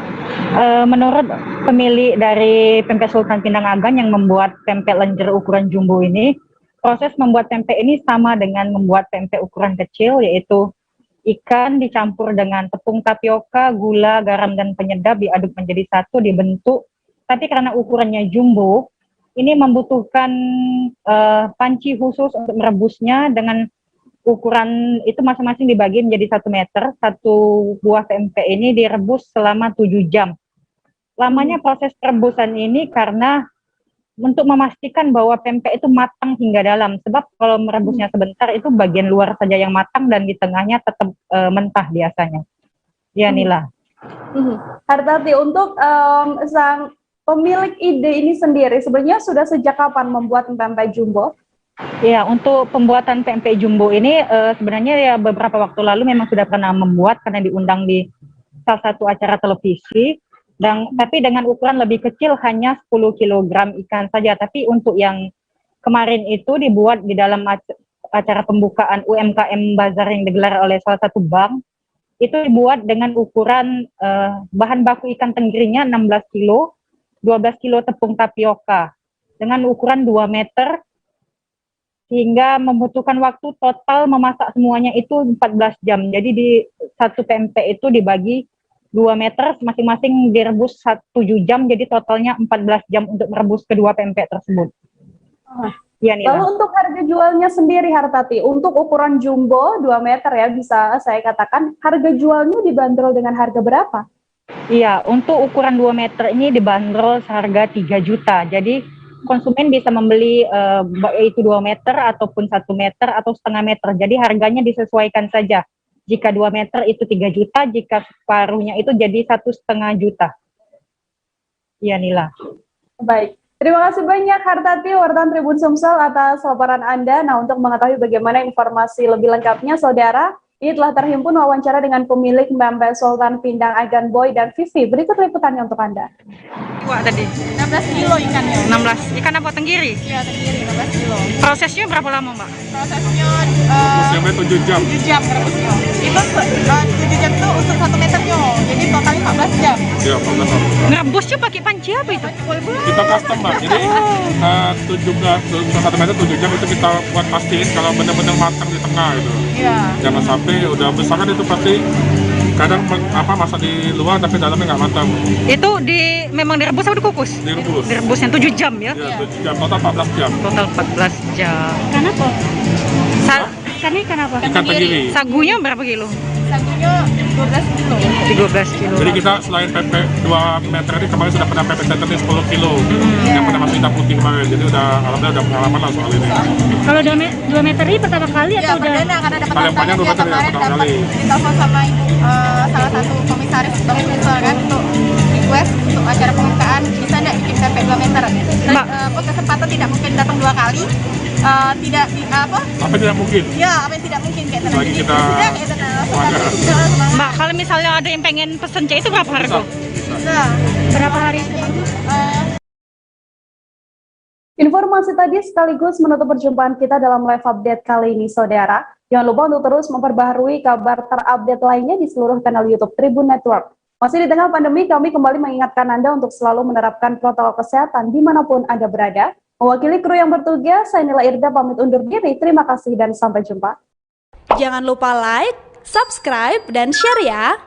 menurut pemilik dari Pempek Sultan Pinang-Agan yang membuat pempek lenjer ukuran jumbo ini, proses membuat pempek ini sama dengan membuat pempek ukuran kecil, yaitu ikan dicampur dengan tepung tapioka, gula, garam, dan penyedap diaduk menjadi satu, dibentuk. Tapi karena ukurannya jumbo, ini membutuhkan panci khusus untuk merebusnya dengan ukuran itu masing-masing dibagi menjadi 1 meter. Satu buah pempek ini direbus selama 7 jam. Lamanya proses perebusan ini karena untuk memastikan bahwa pempek itu matang hingga dalam. Sebab kalau merebusnya sebentar itu bagian luar saja yang matang dan di tengahnya tetap mentah biasanya. Ya, Nila. Hartati, untuk sang pemilik ide ini sendiri sebenarnya sudah sejak kapan membuat pempek jumbo? Ya, untuk pembuatan pempek jumbo ini sebenarnya ya beberapa waktu lalu memang sudah pernah membuat karena diundang di salah satu acara televisi, tapi dengan ukuran lebih kecil, hanya 10 kg ikan saja. Tapi untuk yang kemarin itu dibuat di dalam acara pembukaan UMKM Bazar yang digelar oleh salah satu bank, itu dibuat dengan ukuran bahan baku ikan tenggirinya 16 kilo, 12 kilo tepung tapioka dengan ukuran 2 meter, hingga membutuhkan waktu total memasak semuanya itu 14 jam. Jadi di satu pempek itu dibagi 2 meter, masing-masing direbus 7 jam, jadi totalnya 14 jam untuk merebus kedua pempek tersebut. Ya, lalu untuk harga jualnya sendiri, Hartati, untuk ukuran jumbo 2 meter ya bisa saya katakan, harga jualnya dibanderol dengan harga berapa? Iya, untuk ukuran 2 meter ini dibanderol seharga 3 juta. Jadi konsumen bisa membeli yaitu 2 meter ataupun 1 meter atau setengah meter. Jadi harganya disesuaikan saja. Jika 2 meter itu 3 juta, jika separuhnya itu jadi 1,5 juta. Iya Nila. Baik, terima kasih banyak Hartati, wartawan Tribun Sumsel atas laporan Anda. Nah, untuk mengetahui bagaimana informasi lebih lengkapnya, Saudara, ini telah terhimpun wawancara dengan pemilik Pempek Sultan Pindang Agan Boy dan Vivi. Berikut liputannya untuk Anda. Wah, tadi 16 kilo ikannya. 16. Ikan apa tenggiri? Iya, tenggiri 16 kilo. Prosesnya berapa lama, Mbak? Prosesnya sampai 7 jam. 7 jam rebusnya. Itu 7 jam itu untuk 1 meternya. Jadi totalnya 14 jam. Iya, 14 jam. Ngerebusnya pakai panci apa itu? Kita custom, Mbak. Jadi 1 meter 7 jam itu kita buat pastiin kalau benar-benar matang di tengah itu. Iya. Jangan sampai udah besar kan itu pasti kadang masak di luar tapi dalamnya nggak matang. Itu memang direbus atau dikukus? Direbus. Direbus yang 7 jam ya? Iya, 7 jam. Total 14 jam. Total 14 jam. Kenapa? Ikannya ikan apa? Ikan tenggiri. Sagunya berapa kilo? Sagunya 12 kilo. 13 kilo. Jadi kita selain pempek 2 meter ini kemarin sudah pernah pempek center 10 kilo yang pernah masuk hitam putih kemarin. Jadi alhamdulillah udah pengalaman lah soal ini. Kalau 2 meter ini pertama kali atau udah? Karena dapat Paling panjang 2 meter ya pertama kali. Ditelepon sama salah satu komisaris Bank Indonesia kan untuk request untuk acara pembukaan bisa nggak bikin pempek 2 meter. Dan kesempatan tidak mungkin datang 2 kali. Apa tidak mungkin? Ya, apa yang tidak mungkin kayak tenang. Lagi kita Mbak, kalau misalnya ada yang pengen pesen C itu berapa harga? Berapa hari? Informasi tadi sekaligus menutup perjumpaan kita dalam live update kali ini, Saudara. Jangan lupa untuk terus memperbaharui kabar terupdate lainnya di seluruh kanal YouTube Tribun Network. Masih di tengah pandemi, kami kembali mengingatkan Anda untuk selalu menerapkan protokol kesehatan dimanapun Anda berada. Mewakili kru yang bertugas, saya Nila Irda pamit undur diri. Terima kasih dan sampai jumpa. Jangan lupa like, subscribe, dan share ya.